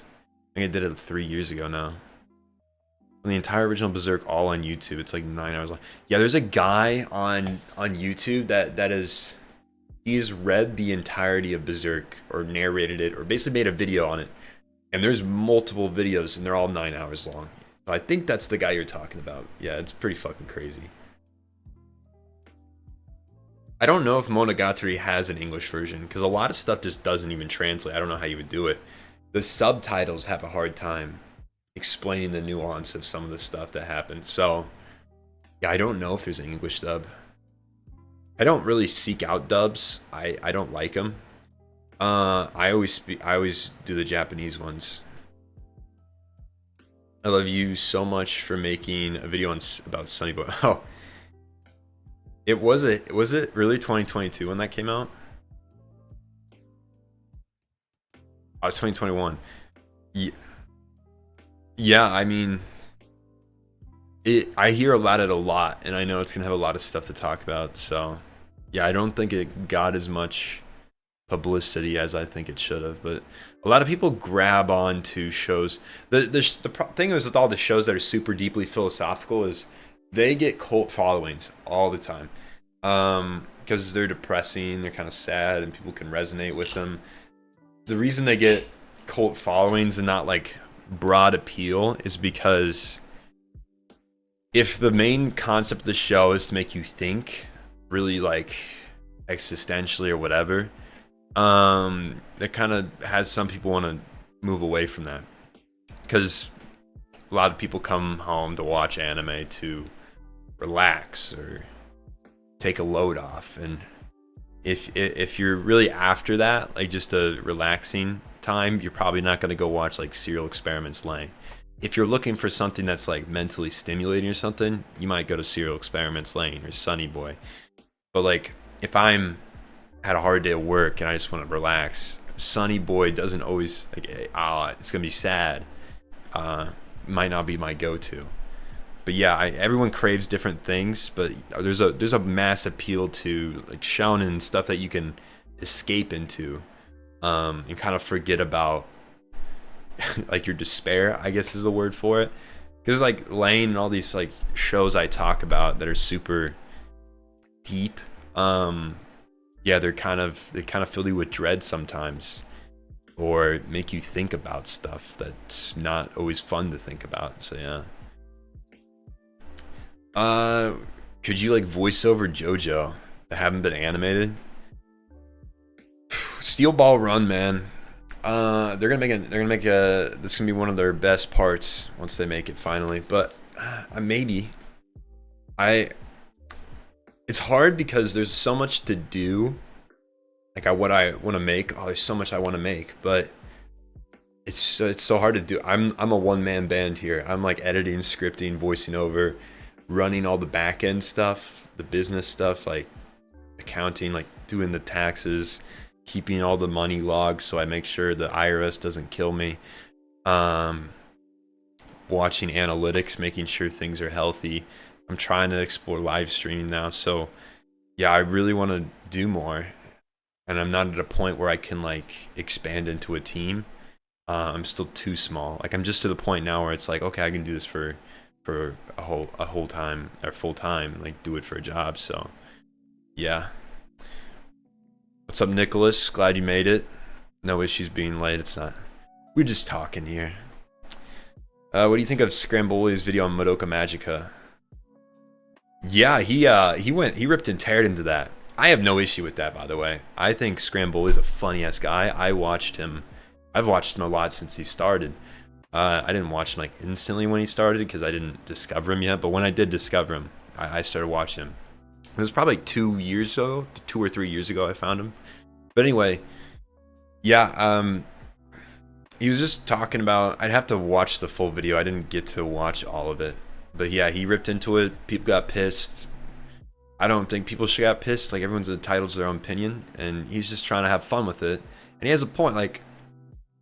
I think I did it 3 years ago now. And the entire original Berserk all on YouTube. It's like 9 hours long. Yeah, there's a guy on YouTube that is, he's read the entirety of Berserk, or narrated it, or basically made a video on it. And there's multiple videos, and they're all 9 hours long. I think that's the guy you're talking about. Yeah, it's pretty fucking crazy. I don't know if Monogatari has an English version, because a lot of stuff just doesn't even translate. I don't know how you would do it. The subtitles have a hard time explaining the nuance of some of the stuff that happens. So, yeah, I don't know if there's an English dub. I don't really seek out dubs. I don't like them. I always do the Japanese ones. I love you so much for making a video about Sunny Boy. Oh, was it really 2022 when that came out? Oh, it's 2021. Yeah, I mean, I hear about it a lot, and I know it's gonna have a lot of stuff to talk about. So, yeah, I don't think it got as much publicity as I think it should have, but a lot of people grab on to shows. The thing is with all the shows that are super deeply philosophical is they get cult followings all the time, because they're depressing, they're kind of sad, and people can resonate with them. The reason they get cult followings and not like broad appeal is because if the main concept of the show is to make you think really like existentially or whatever, That kind of has some people want to move away from that, because a lot of people come home to watch anime to relax or take a load off. And if you're really after that, like just a relaxing time, you're probably not going to go watch like Serial Experiments Lane. If you're looking for something that's like mentally stimulating or something, you might go to Serial Experiments Lane or Sunny Boy. But like if I'm had a hard day at work and I just want to relax, Sunny Boy doesn't always like it's gonna be sad. Might not be my go-to. But yeah, everyone craves different things, but there's a mass appeal to like shonen stuff that you can escape into, and kind of forget about like your despair, I guess is the word for it. Because like Lane and all these like shows I talk about that are super deep, yeah, they kind of fill you with dread sometimes, or make you think about stuff that's not always fun to think about. So yeah. Could you like voice over JoJo that haven't been animated? Steel Ball Run, man. They're gonna make a. This is gonna be one of their best parts once they make it finally. But maybe. It's hard because there's so much to do. Like what I want to make. Oh, there's so much I want to make, but it's so hard to do. I'm a one-man band here. I'm like editing, scripting, voicing over, running all the back end stuff, the business stuff, like accounting, like doing the taxes, keeping all the money logs so I make sure the IRS doesn't kill me. Watching analytics, making sure things are healthy. I'm trying to explore live streaming now. So yeah, I really want to do more. And I'm not at a point where I can like expand into a team. I'm still too small. Like I'm just to the point now where it's like, okay, I can do this for a whole time or full time, like do it for a job. So yeah. What's up, Nicholas? Glad you made it. No issues being late. It's not. We're just talking here. What do you think of Scramboli's video on Madoka Magica? Yeah, he ripped and teared into that. I have no issue with that, by the way. I think Scramboli is a funny ass guy. I've watched him a lot since he started. I didn't watch him like instantly when he started because I didn't discover him yet. But when I did discover him, I started watching him. It was probably like 2 or 3 years ago I found him. But anyway, yeah, he was just talking about, I'd have to watch the full video. I didn't get to watch all of it. But yeah, he ripped into it. People got pissed. I don't think people should get pissed. Like everyone's entitled to their own opinion. And he's just trying to have fun with it. And he has a point, like,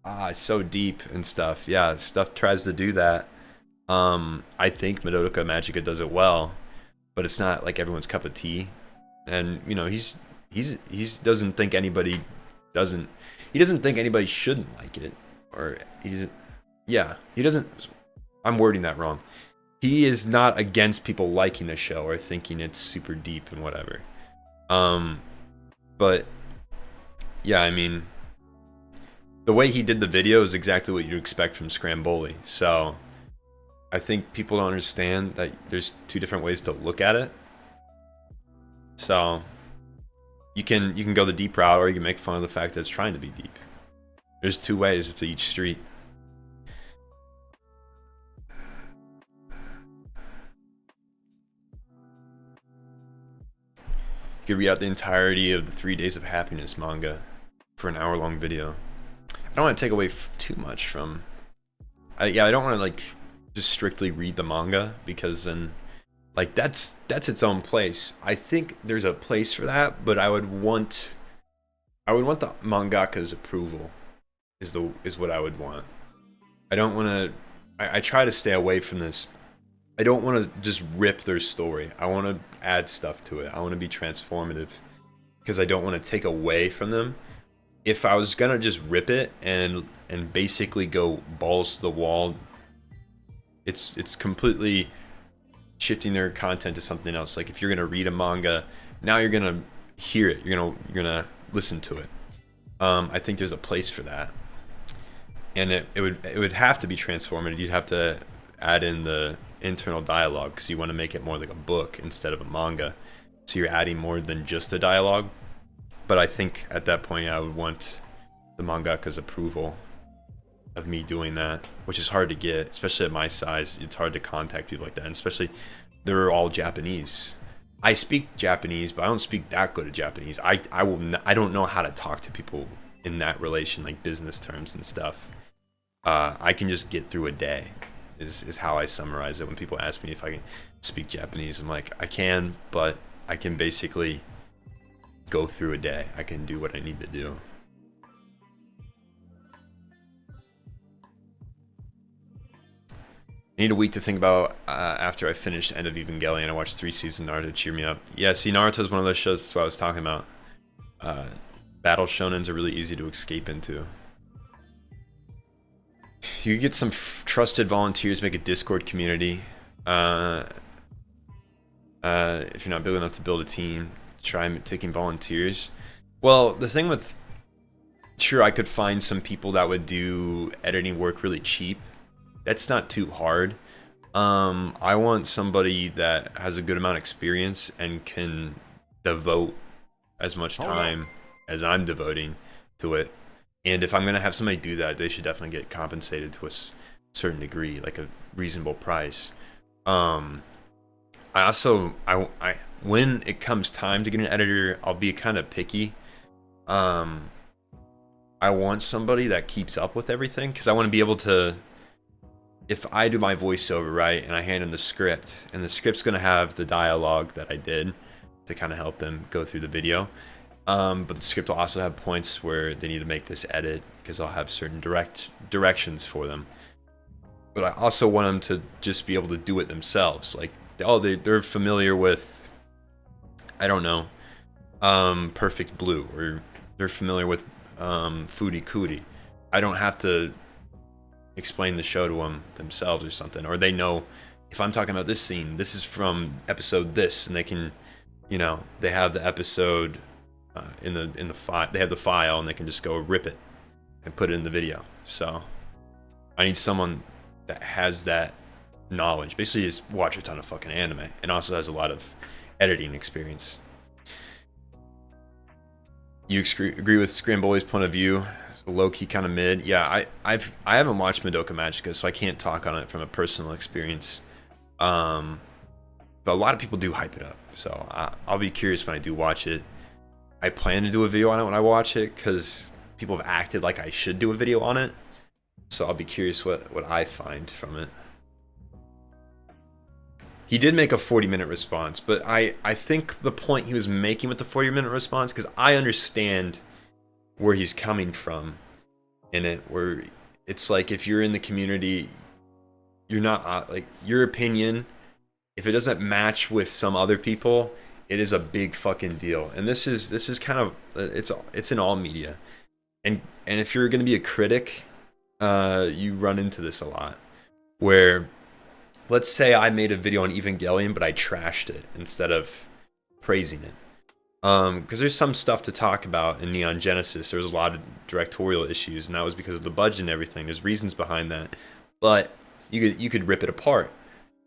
it's so deep and stuff. Yeah, stuff tries to do that. I think Madoka Magica does it well. But it's not like everyone's cup of tea. And, you know, he doesn't think anybody shouldn't like it. Or he doesn't, I'm wording that wrong. He is not against people liking the show or thinking it's super deep and whatever. But yeah, I mean, the way he did the video is exactly what you'd expect from Scramboli. So I think people don't understand that there's two different ways to look at it. So you can go the deep route, or you can make fun of the fact that it's trying to be deep. There's two ways to each street. You could read out the entirety of the 3 Days of Happiness manga for an hour-long video. I don't want to take away too much from. I don't want to like just strictly read the manga, because then like that's its own place. I think there's a place for that, but I would want the mangaka's approval is what I would want. I don't want to. I try to stay away from this. I don't want to just rip their story. I want to add stuff to it. I want to be transformative, because I don't want to take away from them. If I was gonna just rip it and basically go balls to the wall, it's completely shifting their content to something else. Like if you're gonna read a manga, now you're gonna hear it. You're gonna listen to it. I think there's a place for that, and it would have to be transformative. You'd have to add in the internal dialogue, because you want to make it more like a book instead of a manga. So you're adding more than just the dialogue. But I think at that point I would want the mangaka's approval of me doing that, which is hard to get, especially at my size. It's hard to contact people like that, and especially they're all Japanese. I speak Japanese, but I don't speak that good at Japanese. I don't know how to talk to people in that relation, like business terms and stuff. I can just get through a day, is how I summarize it. When people ask me if I can speak Japanese, I'm like, I can, but I can basically go through a day. I can do what I need to do. I need a week to think about after I finished End of Evangelion. I watched 3 seasons of Naruto to cheer me up. Yeah, see, Naruto's one of those shows, that's what I was talking about. Battle shonens are really easy to escape into. You get some trusted volunteers, make a Discord community. If you're not big enough to build a team, try taking volunteers. Well, the thing with... Sure, I could find some people that would do editing work really cheap. That's not too hard. I want somebody that has a good amount of experience and can devote as much time as I'm devoting to it. And if I'm gonna have somebody do that, they should definitely get compensated to a certain degree, like a reasonable price. I when it comes time to get an editor, I'll be kind of picky. I want somebody that keeps up with everything, because I want to be able to, if I do my voiceover, right, and I hand them the script, and the script's going to have the dialogue that I did to kind of help them go through the video, but the script will also have points where they need to make this edit, because I'll have certain directions for them. But I also want them to just be able to do it themselves. Like, they're familiar with, I don't know, Perfect Blue, or they're familiar with Foodie Cootie. I don't have to explain the show to them themselves or something, or they know if I'm talking about this scene, this is from episode this, and they can, you know, they have the episode in the file, they have the file, and they can just go rip it and put it in the video. So I need someone that has that knowledge, basically just watch a ton of fucking anime, and also has a lot of editing experience. You agree with Scramboy's point of view? Low-key kind of mid. Yeah, I haven't watched Madoka Magica, so I can't talk on it from a personal experience. But a lot of people do hype it up, so I'll be curious when I do watch it. I plan to do a video on it when I watch it, because people have acted like I should do a video on it. So I'll be curious what I find from it. He did make a 40-minute response, but I think the point he was making with the 40-minute response, because I understand where he's coming from in it, where it's like, if you're in the community, you're not like, your opinion, if it doesn't match with some other people, it is a big fucking deal. And this is kind of, it's in all media, and if you're going to be a critic, you run into this a lot, where, let's say I made a video on Evangelion, but I trashed it instead of praising it. Because there's some stuff to talk about in Neon Genesis. There was a lot of directorial issues, and that was because of the budget and everything. There's reasons behind that, but you could rip it apart.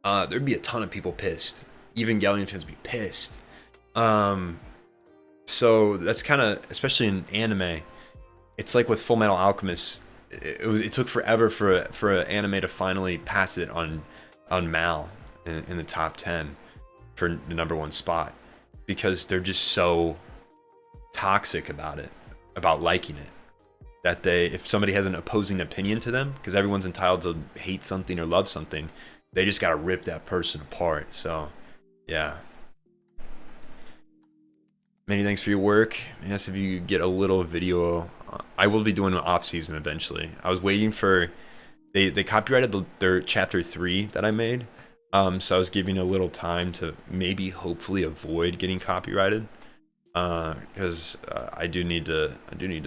There'd be a ton of people pissed. Evangelion fans would be pissed. So that's kind of, especially in anime, it's like with Full Metal Alchemist. It took forever for an anime to finally pass it on Mal in the top 10 for the #1 spot. Because they're just so toxic about it, about liking it, that if somebody has an opposing opinion to them, because everyone's entitled to hate something or love something, they just gotta rip that person apart. So, yeah. Many thanks for your work. Yes, if you get a little video, I will be doing an off season eventually. I was waiting for, they copyrighted their chapter 3 that I made. So I was giving a little time to maybe hopefully avoid getting copyrighted, because I do need to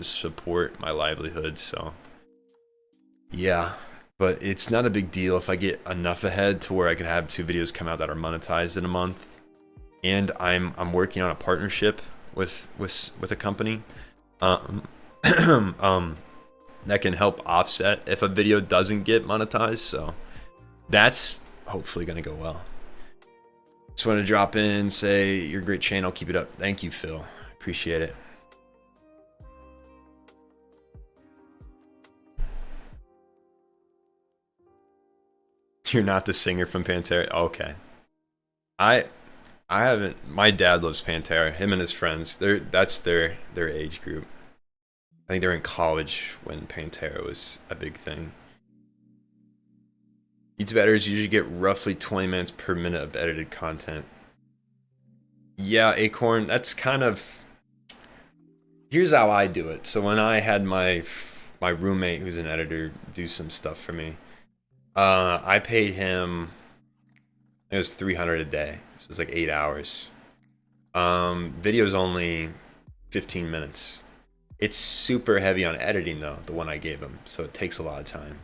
support my livelihood. So yeah, but it's not a big deal if I get enough ahead to where I can have 2 videos come out that are monetized in a month. And I'm working on a partnership with a company that can help offset if a video doesn't get monetized. So that's hopefully gonna go well. Just want to drop in, say you're a great channel, keep it up. Thank you, Phil, appreciate it. You're not the singer from Pantera? Okay. I I haven't. My dad loves Pantera. Him and his friends. That's their age group. I think they're in college when Pantera was a big thing. YouTube editors usually get roughly 20 minutes per minute of edited content. Yeah, Acorn, that's kind of... Here's how I do it. So when I had my roommate who's an editor do some stuff for me, I paid him, it was 300 a day. So it was like 8 hours. Video's only 15 minutes. It's super heavy on editing though, the one I gave him. So it takes a lot of time.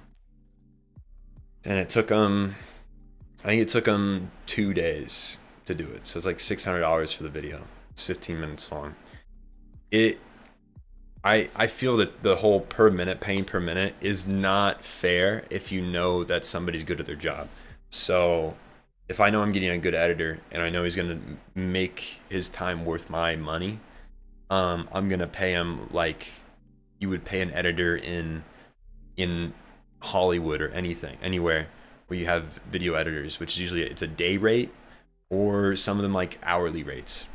And it took him, I think it took him 2 days to do it. So it's like $600 for the video. It's 15 minutes long. I feel that the whole per minute, paying per minute is not fair if you know that somebody's good at their job. So if I know I'm getting a good editor and I know he's gonna make his time worth my money, I'm gonna pay him like you would pay an editor in Hollywood or anywhere where you have video editors, which is usually it's a day rate or some of them like hourly rates.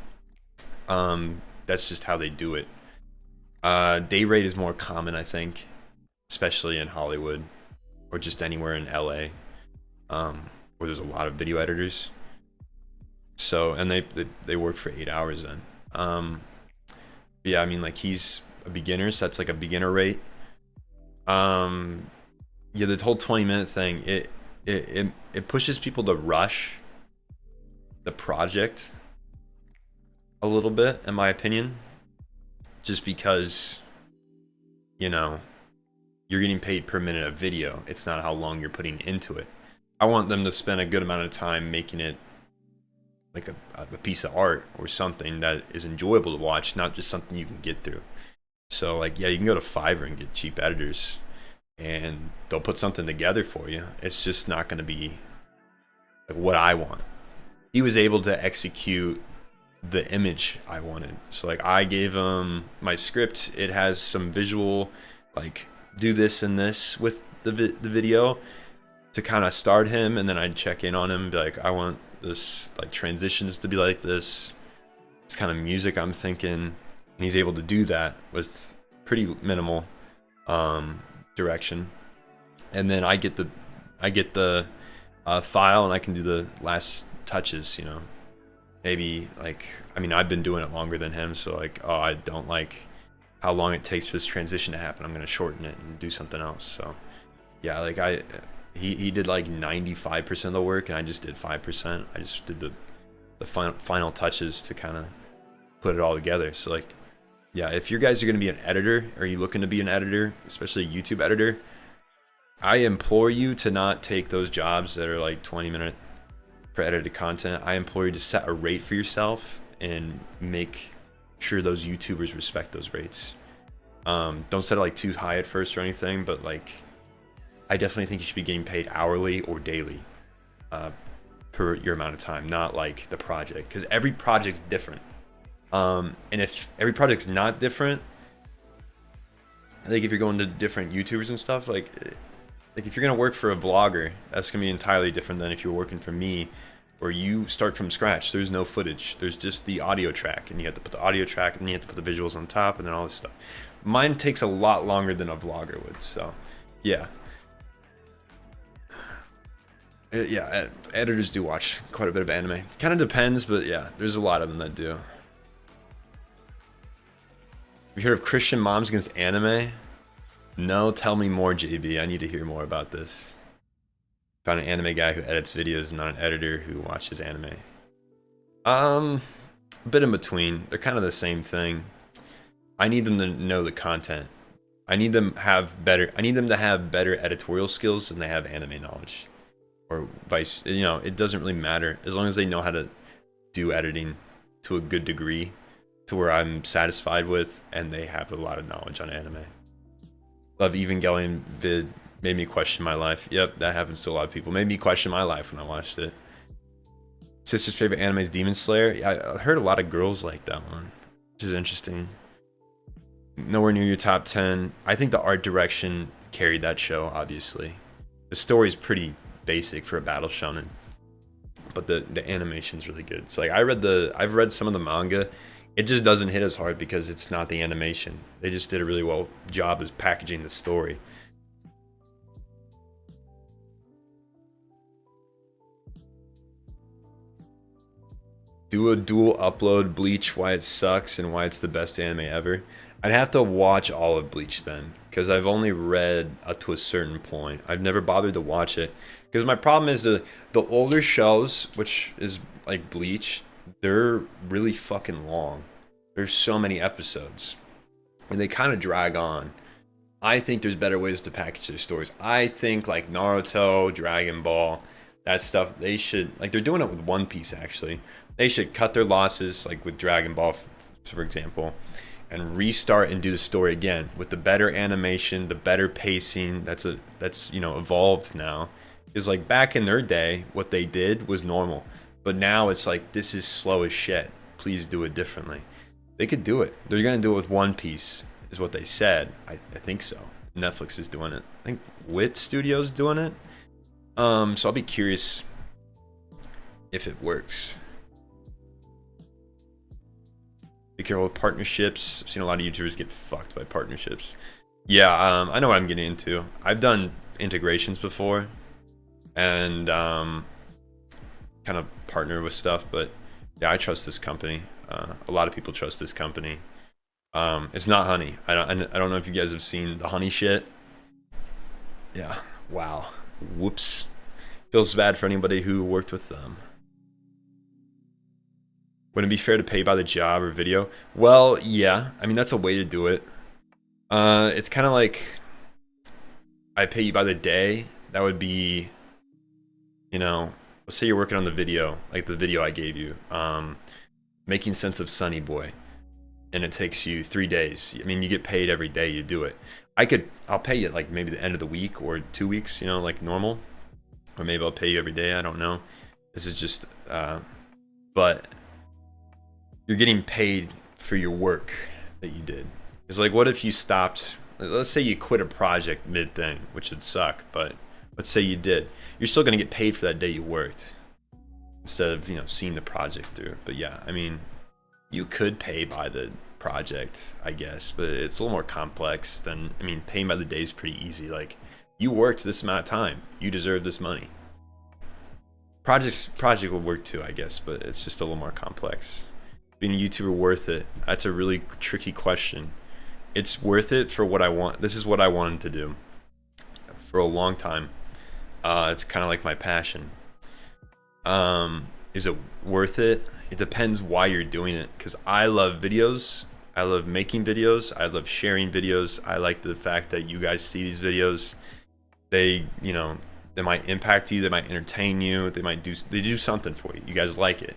That's just how they do it. Day rate is more common, I think, especially in Hollywood or just anywhere in LA, where there's a lot of video editors. So, and they work for 8 hours then. Yeah, I mean, like he's a beginner, so that's like a beginner rate. Yeah, this whole 20-minute thing, it pushes people to rush the project a little bit, in my opinion, just because, you know, you're getting paid per minute of video. It's not how long you're putting into it. I want them to spend a good amount of time making it like a piece of art or something that is enjoyable to watch, not just something you can get through. So like, yeah, you can go to Fiverr and get cheap editors and they'll put something together for you. It's just not going to be like what I want. He was able to execute the image I wanted. So like I gave him my script. It has some visual, like do this and this with the video to kind of start him, and then I'd check in on him and be like, I want this like transitions to be like this kind of music I'm thinking, and he's able to do that with pretty minimal direction. And then I get the file and I can do the last touches, you know. Maybe like, I mean, I've been doing it longer than him, so like, oh, I don't like how long it takes for this transition to happen. I'm gonna shorten it and do something else. So yeah, like he did like 95% of the work and I just did 5%. I just did the final touches to kind of put it all together. So like, yeah, if you guys are gonna be an editor, or you looking to be an editor, especially a YouTube editor, I implore you to not take those jobs that are like 20-minute per edited content. I implore you to set a rate for yourself and make sure those YouTubers respect those rates. Don't set it like too high at first or anything, but like I definitely think you should be getting paid hourly or daily per your amount of time, not like the project, because every project's different. And if every project's not different, like if you're going to different YouTubers and stuff, like if you're gonna work for a vlogger, that's gonna be entirely different than if you're working for me, where you start from scratch. There's no footage. There's just the audio track, and you have to put the audio track, and you have to put the visuals on top, and then all this stuff. Mine takes a lot longer than a vlogger would. So, yeah. Yeah, editors do watch quite a bit of anime. It kind of depends, but yeah, there's a lot of them that do. Have you heard of Christian moms against anime? No, tell me more, JB. I need to hear more about this. Found an anime guy who edits videos, not an editor who watches anime. A bit in between. They're kind of the same thing. I need them to know the content. I need them to have better editorial skills than they have anime knowledge. Or vice, you know, it doesn't really matter as long as they know how to do editing to a good degree, to where I'm satisfied with, and they have a lot of knowledge on anime. Love Evangelion vid, made me question my life. Yep, that happens to a lot of people. Made me question my life when I watched it. Sister's favorite anime is Demon Slayer. Yeah, I heard a lot of girls like that one, which is interesting. Nowhere near your top 10. I think the art direction carried that show, obviously. The story's pretty basic for a battle shonen. But the animation's really good. It's like I've read some of the manga. It just doesn't hit as hard because it's not the animation. They just did a really well job of packaging the story. Do a dual upload Bleach, why it sucks and why it's the best anime ever. I'd have to watch all of Bleach then, because I've only read up to a certain point. I've never bothered to watch it, because my problem is the older shows, which is like Bleach, they're really fucking long. There's so many episodes, and they kind of drag on. I think there's better ways to package their stories. I think like Naruto, Dragon Ball, that stuff, they should, like they're doing it with One Piece actually. They should cut their losses, like with Dragon Ball, for example, and restart and do the story again with the better animation, the better pacing. That's evolved now. Is like back in their day, what they did was normal, but now it's like this is slow as shit. Please do it differently. They could do it. They're gonna do it with One Piece, is what they said. I think so. Netflix is doing it. I think Wit Studios doing it. So I'll be curious if it works. Be careful with partnerships. I've seen a lot of YouTubers get fucked by partnerships. Yeah, I know what I'm getting into. I've done integrations before and kind of partner with stuff, but yeah, I trust this company. A lot of people trust this company. It's not Honey. I don't know if you guys have seen the Honey shit. Yeah. Wow. Whoops. Feels bad for anybody who worked with them. Wouldn't it be fair to pay by the job or video? Well, yeah. I mean, that's a way to do it. It's kind of like I pay you by the day. That would be, let's say you're working on the video, like the video I gave you, Making Sense of Sunny Boy, and it takes you 3 days. I mean, you get paid every day you do it. I'll pay you like maybe the end of the week or 2 weeks, like normal, or maybe I'll pay you every day. I don't know. This is just, but you're getting paid for your work that you did. It's like, what if you stopped, let's say you quit a project mid-thing, which would suck, but let's say you did. You're still going to get paid for that day you worked instead of, seeing the project through. But yeah, I mean, you could pay by the project, I guess, but it's a little more complex than, paying by the day is pretty easy. Like, you worked this amount of time, you deserve this money. Project would work too, I guess, but it's just a little more complex. Being a YouTuber worth it? That's a really tricky question. It's worth it for what I want. This is what I wanted to do for a long time. It's kind of like my passion. Is it worth it? It depends why you're doing it, because I love videos. I love making videos. I love sharing videos. I like the fact that you guys see these videos. They might impact you. They might entertain you. They do something for you. You guys like it.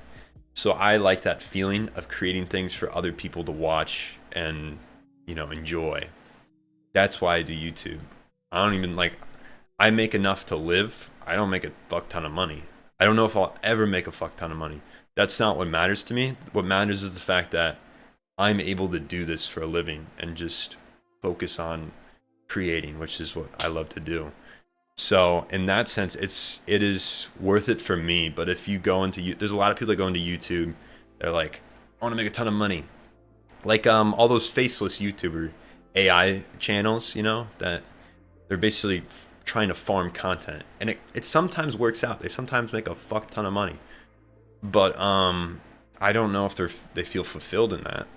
So I like that feeling of creating things for other people to watch and, enjoy. That's why I do YouTube. I make enough to live. I don't make a fuck ton of money. I don't know if I'll ever make a fuck ton of money. That's not what matters to me. What matters is the fact that I'm able to do this for a living and just focus on creating, which is what I love to do. So in that sense, it is worth it for me. But if you go into, there's a lot of people that go into YouTube, they're like, I want to make a ton of money. Like all those faceless YouTuber AI channels, that they're basically trying to farm content. And it sometimes works out. They sometimes make a fuck ton of money. But I don't know if they feel fulfilled in that.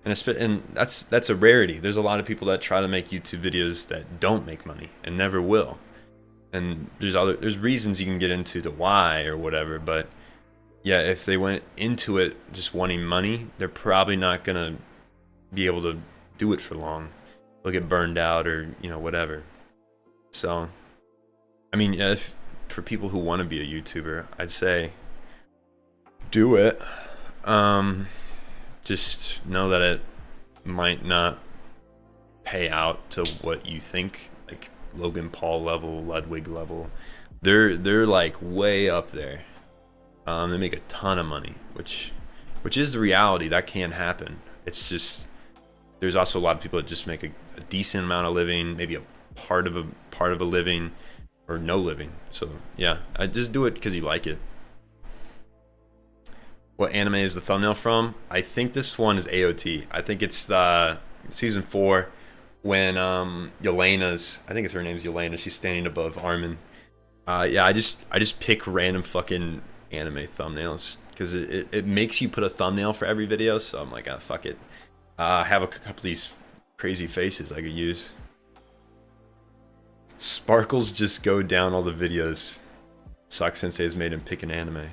And that's a rarity. There's a lot of people that try to make YouTube videos that don't make money and never will. And there's reasons you can get into to why or whatever, but yeah, if they went into it just wanting money, they're probably not gonna be able to do it for long. They'll get burned out or whatever. So if for people who want to be a YouTuber, I'd say do it. Just know that it might not pay out to what you think, like Logan Paul level, Ludwig level. They're like way up there. They make a ton of money, which is the reality. That can happen. It's just there's also a lot of people that just make a decent amount of living, maybe a part of a living, or no living. So yeah, I just do it because you like it. What anime is the thumbnail from? I think this one is AOT. I think it's the season 4 when Yelena's, I think it's her name's Yelena. She's standing above Armin. Yeah, I just pick random fucking anime thumbnails because it makes you put a thumbnail for every video. So I'm like, ah, fuck it. I have a couple of these crazy faces I could use. Sparkles just go down all the videos Sock Sensei has made him pick an anime.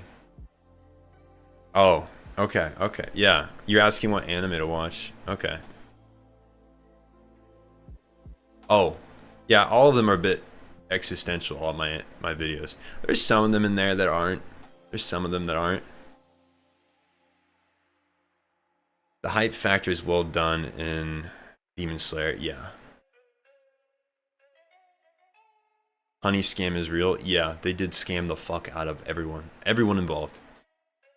Oh, okay, okay. Yeah, you're asking what anime to watch. Okay. Oh, yeah, all of them are a bit existential, all my videos. There's some of them in there that aren't. There's some of them that aren't. The hype factor is well done in Demon Slayer, yeah. Honey scam is real. Yeah, they did scam the fuck out of everyone. Everyone involved.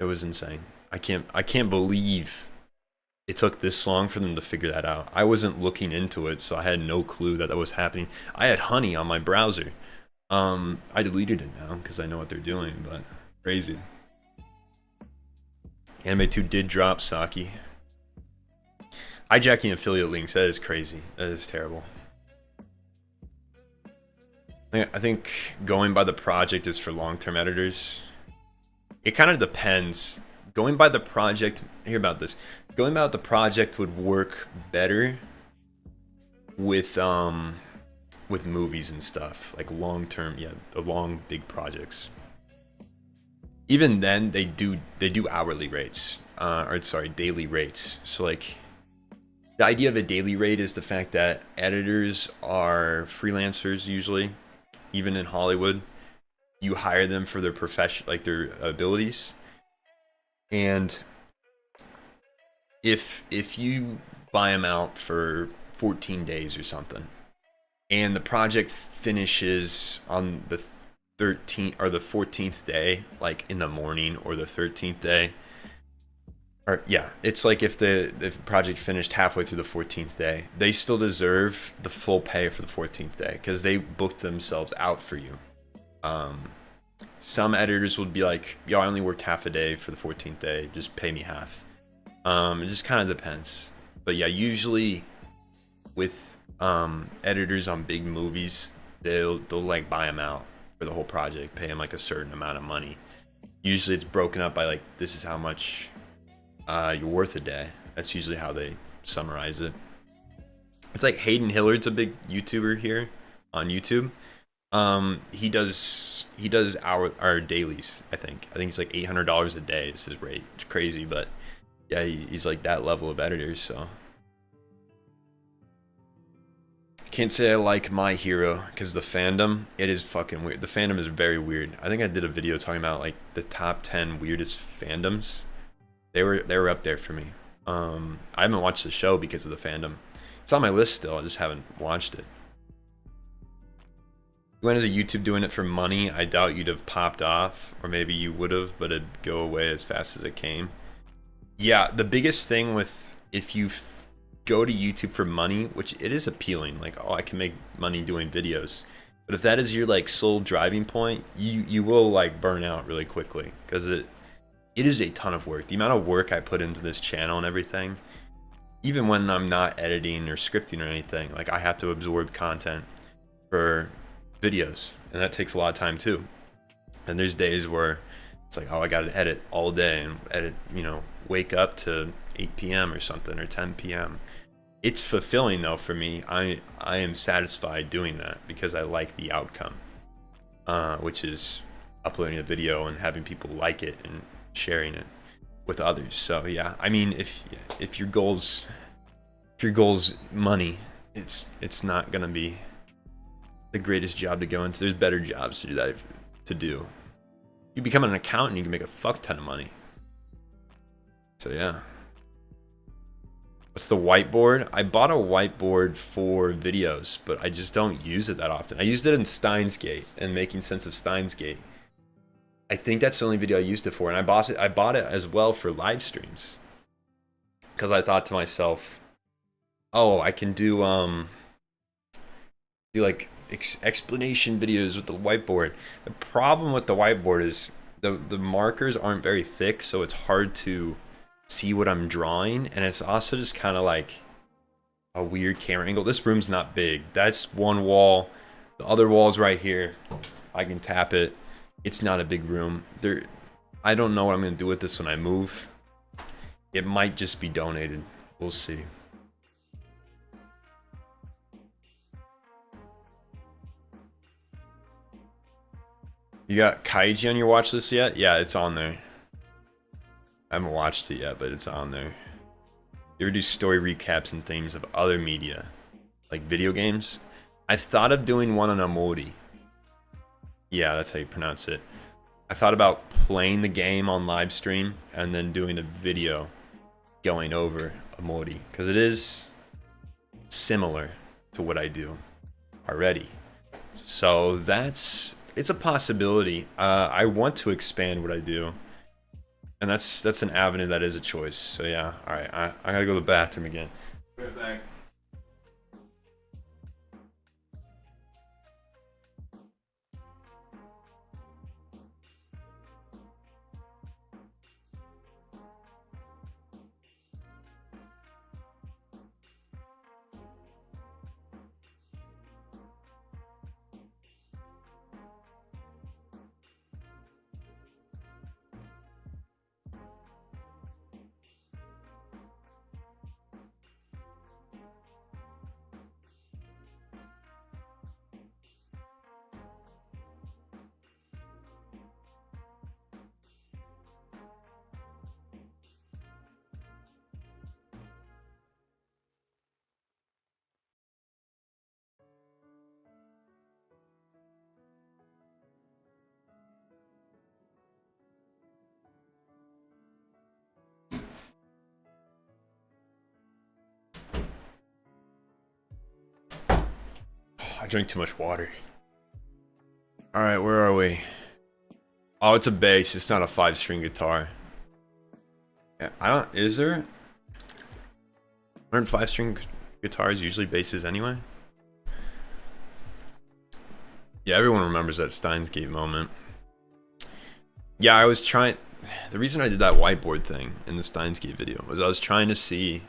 It was insane. I can't believe it took this long for them to figure that out. I wasn't looking into it, so I had no clue that that was happening. I had Honey on my browser. I deleted it now because I know what they're doing, but crazy. Anime 2 did drop, Saki. Hijacking affiliate links, that is crazy. That is terrible. I think going by the project is for long-term editors. It kind of depends. Going by the project, hear about this. Going about the project would work better with movies and stuff, like long-term, yeah, the long big projects. Even then, they do hourly rates, or sorry, daily rates. So like, the idea of a daily rate is the fact that editors are freelancers usually, even in Hollywood. You hire them for their profession, like their abilities. And if you buy them out for 14 days or something, and the project finishes on the 13th or the 14th day, like in the morning, or the 13th day, or yeah, it's like if the project finished halfway through the 14th day, they still deserve the full pay for the 14th day because they booked themselves out for you. Some editors would be like, yo, I only worked half a day for the 14th day, just pay me half. It just kind of depends. But yeah, usually with editors on big movies, they'll like buy them out for the whole project, pay them like a certain amount of money. Usually it's broken up by like, this is how much you're worth a day. That's usually how they summarize it. It's like Hayden Hillard's a big YouTuber here on YouTube. He does our dailies. I think it's like $800 a day is his rate. It's crazy, but yeah, he's like that level of editor. So can't say I like My Hero because the fandom, it is fucking weird. The fandom is very weird. I think I did a video talking about like the top 10 weirdest fandoms. They were up there for me. I haven't watched the show because of the fandom. It's on my list still. I just haven't watched it. You went into YouTube doing it for money, I doubt you'd have popped off, or maybe you would have, but it'd go away as fast as it came. Yeah, the biggest thing with if you go to YouTube for money, which it is appealing, like, oh, I can make money doing videos, but if that is your like sole driving point, you will like burn out really quickly because it is a ton of work. The amount of work I put into this channel and everything, even when I'm not editing or scripting or anything, like I have to absorb content for videos, and that takes a lot of time too. And there's days where it's like, oh, I gotta edit all day and edit, you know, wake up to 8 p.m. or something, or 10 p.m. It's fulfilling though for me. I am satisfied doing that because I like the outcome, which is uploading a video and having people like it and sharing it with others. So yeah, I mean, if your goal's money, it's not gonna be the greatest job to go into. There's better jobs to do that. You become an accountant, you can make a fuck ton of money. So yeah. What's the whiteboard? I bought a whiteboard for videos, but I just don't use it that often. I used it in Steins Gate and Making Sense of Steins Gate. I think that's the only video I used it for, and I bought it as well for live streams because I thought to myself, oh, I can do like explanation videos with the whiteboard. The problem with the whiteboard is the markers aren't very thick, so it's hard to see what I'm drawing, and it's also just kind of like a weird camera angle. This room's not big. That's one wall. The other wall's right here. I can tap it. It's not a big room. I don't know what I'm gonna do with this when I move. It might just be donated. We'll see. You got Kaiji on your watch list yet? Yeah, it's on there. I haven't watched it yet, but it's on there. You ever do story recaps and things of other media, like video games? I've thought of doing one on Amori. Yeah, that's how you pronounce it. I thought about playing the game on live stream and then doing a video going over Amori, because it is similar to what I do already. So it's a possibility. I want to expand what I do, and that's an avenue that is a choice. So yeah, all right, I gotta go to the bathroom again. Right back. I drank too much water. All right, where are we? Oh, it's a bass. It's not a 5-string guitar. Yeah, is there? Aren't 5-string guitars usually basses anyway? Yeah, everyone remembers that Steins Gate moment. Yeah, I was trying. The reason I did that whiteboard thing in the Steins Gate video was I was trying to see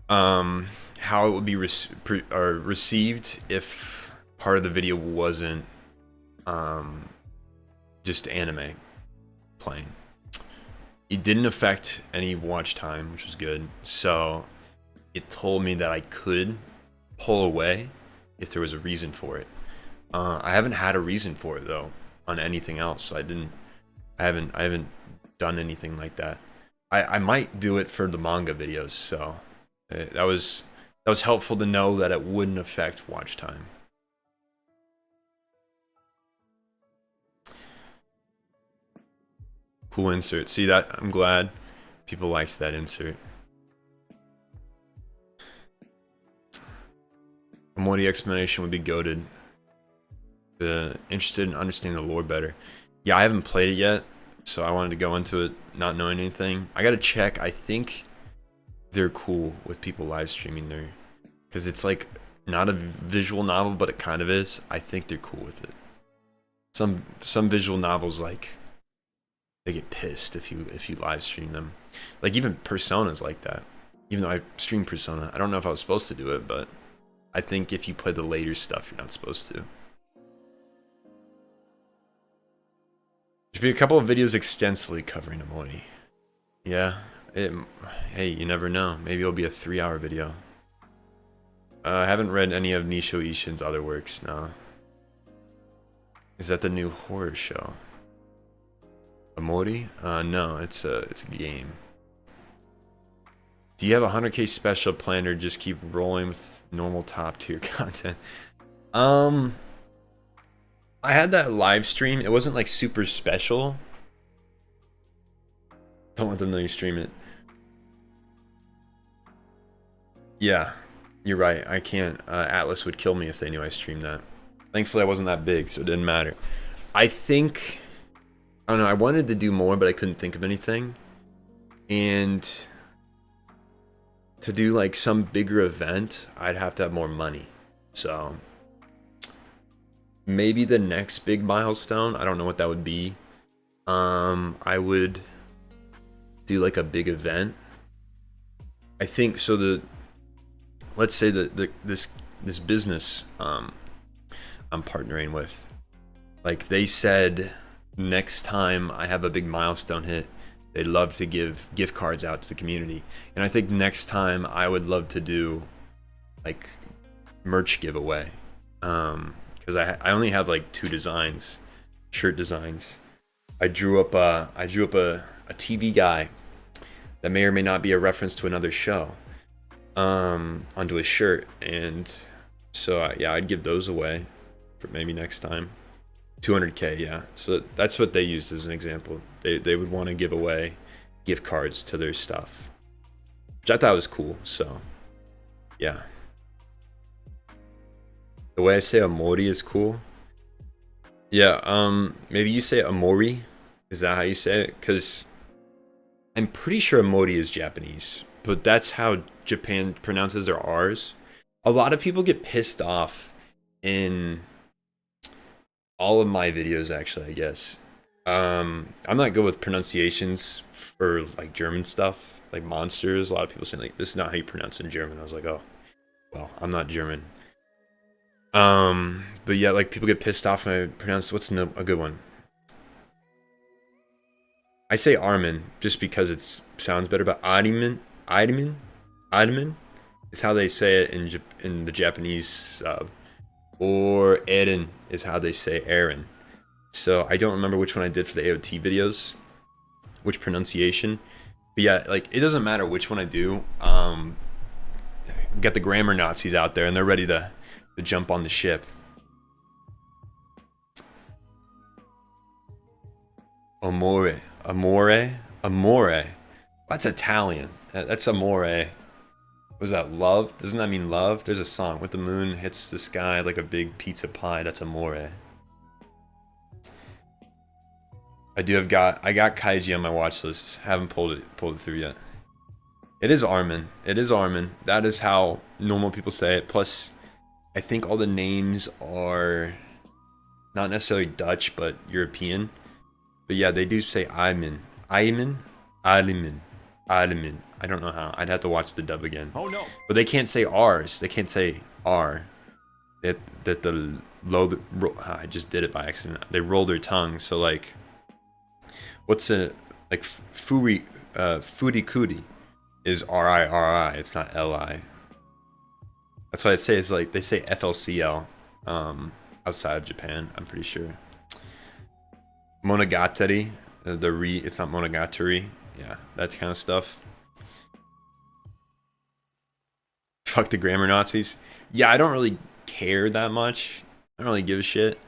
how it would be received if part of the video wasn't just anime playing. It didn't affect any watch time, which was good. So it told me that I could pull away if there was a reason for it. I haven't had a reason for it though on anything else. So I haven't done anything like that. I might do it for the manga videos. So that was helpful to know that it wouldn't affect watch time. Cool insert. See that? I'm glad people liked that insert. A more explanation would be goated. Interested in understanding the lore better. Yeah, I haven't played it yet, so I wanted to go into it not knowing anything. I gotta check. I think they're cool with people live streaming there, because it's like not a visual novel, but it kind of is. I think they're cool with it. Some visual novels, like, they get pissed if you live stream them. Like even Persona's like that. Even though I stream Persona, I don't know if I was supposed to do it, but I think if you play the later stuff, you're not supposed to. There'll be a couple of videos extensively covering Amori. Yeah, hey, you never know. Maybe it'll be a 3-hour video. I haven't read any of Nisho Ishin's other works, no. Is that the new horror show? Amori? No, it's a game. Do you have a 100K special planned or just keep rolling with normal top tier content? I had that live stream. It wasn't like super special. Don't let them know you stream it. Yeah, you're right. I can't. Atlas would kill me if they knew I streamed that. Thankfully, I wasn't that big, so it didn't matter. I think, I don't know, I wanted to do more, but I couldn't think of anything. And to do like some bigger event, I'd have to have more money. So maybe the next big milestone, I don't know what that would be. I would do like a big event. I think so. Let's say this business I'm partnering with, like they said, next time I have a big milestone hit, they'd love to give gift cards out to the community. And I think next time I would love to do like merch giveaway, because I only have like 2 designs, shirt designs. I drew up a TV guy that may or may not be a reference to another show, onto a shirt, and so yeah, I'd give those away for maybe next time. 200K, yeah. So that's what they used as an example. They would want to give away gift cards to their stuff, which I thought was cool. So yeah, the way I say amori is cool. Yeah, maybe you say amori. Is that how you say it? Because I'm pretty sure amori is Japanese, but that's how Japan pronounces their R's. A lot of people get pissed off in all of my videos, actually, I guess. I'm not good with pronunciations for like German stuff, like monsters. A lot of people say like, this is not how you pronounce it in German. I was like, oh, well, I'm not German. But yeah, like people get pissed off when I pronounce, what's a good one? I say Armin just because it sounds better, but Adimin is how they say it in the Japanese sub. Or Eren is how they say Aaron. So I don't remember which one I did for the AOT videos, which pronunciation. But yeah, like it doesn't matter which one I do. Got the grammar Nazis out there and they're ready to jump on the ship. Amore. That's Italian. That's amore. Was that love? Doesn't that mean love? There's a song, with the moon hits the sky like a big pizza pie. That's amore. I got Kaiji on my watch list. Haven't pulled it through yet. It is Armin. That is how normal people say it. Plus, I think all the names are not necessarily Dutch, but European. But yeah, they do say Ayman. I don't know how. I'd have to watch the dub again. Oh no! But they can't say R's. They can't say R. I just did it by accident. They roll their tongue. So like, what's a like furikuri is R-I. It's not L-I. That's why I say it's like they say FLCL outside of Japan. I'm pretty sure. Monogatari, it's not Monogatari. Yeah, that kind of stuff. Fuck the grammar Nazis. Yeah, I don't really care that much. I don't really give a shit.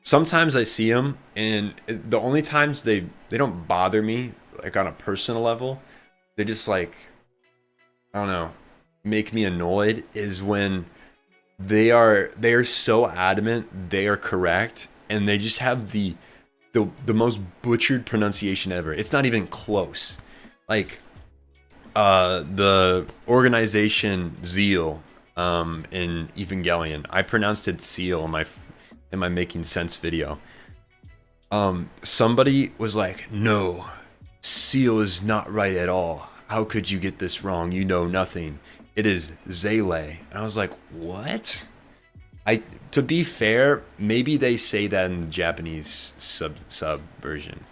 Sometimes I see them, and the only times they don't bother me, like on a personal level, they just like, I don't know, make me annoyed, is when they are so adamant they are correct, and they just have the most butchered pronunciation ever. It's not even close. Like the organization Zeal in Evangelion, I pronounced it Seal in my Making Sense video. Somebody was like, no, Seal is not right at all. How could you get this wrong? You know nothing. It is Zele. And I was like, what? To be fair, maybe they say that in the Japanese sub version.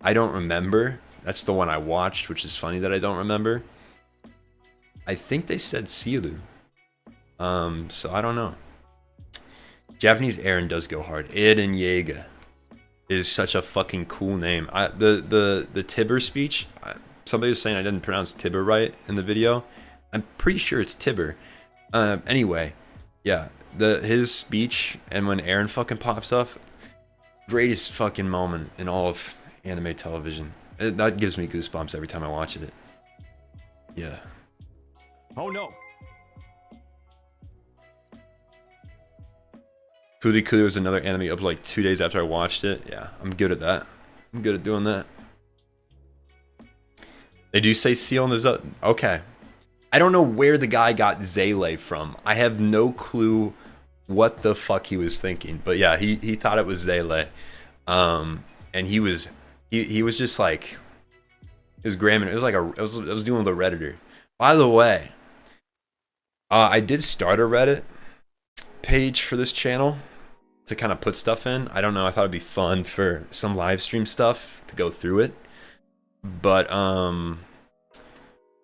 I don't remember. That's the one I watched, which is funny that I don't remember. I think they said Silu. So I don't know. Japanese Aaron does go hard. Eren Yeager is such a fucking cool name. The Tibber speech, somebody was saying I didn't pronounce Tibber right in the video. I'm pretty sure it's Tibber. Anyway, yeah. His speech, and when Aaron fucking pops up, greatest fucking moment in all of anime television. That gives me goosebumps every time I watch it. Yeah. Oh no! Furikuri was another anime up like 2 days after I watched it. Yeah, I'm good at that. I'm good at doing that. They do say seal on the okay. I don't know where the guy got Zele from. I have no clue what the fuck he was thinking. But yeah, he thought it was Zele. And he was just like, it was grammar. It was like I was doing with a Redditor. By the way, I did start a Reddit page for this channel to kind of put stuff in. I don't know. I thought it'd be fun for some live stream stuff to go through it. But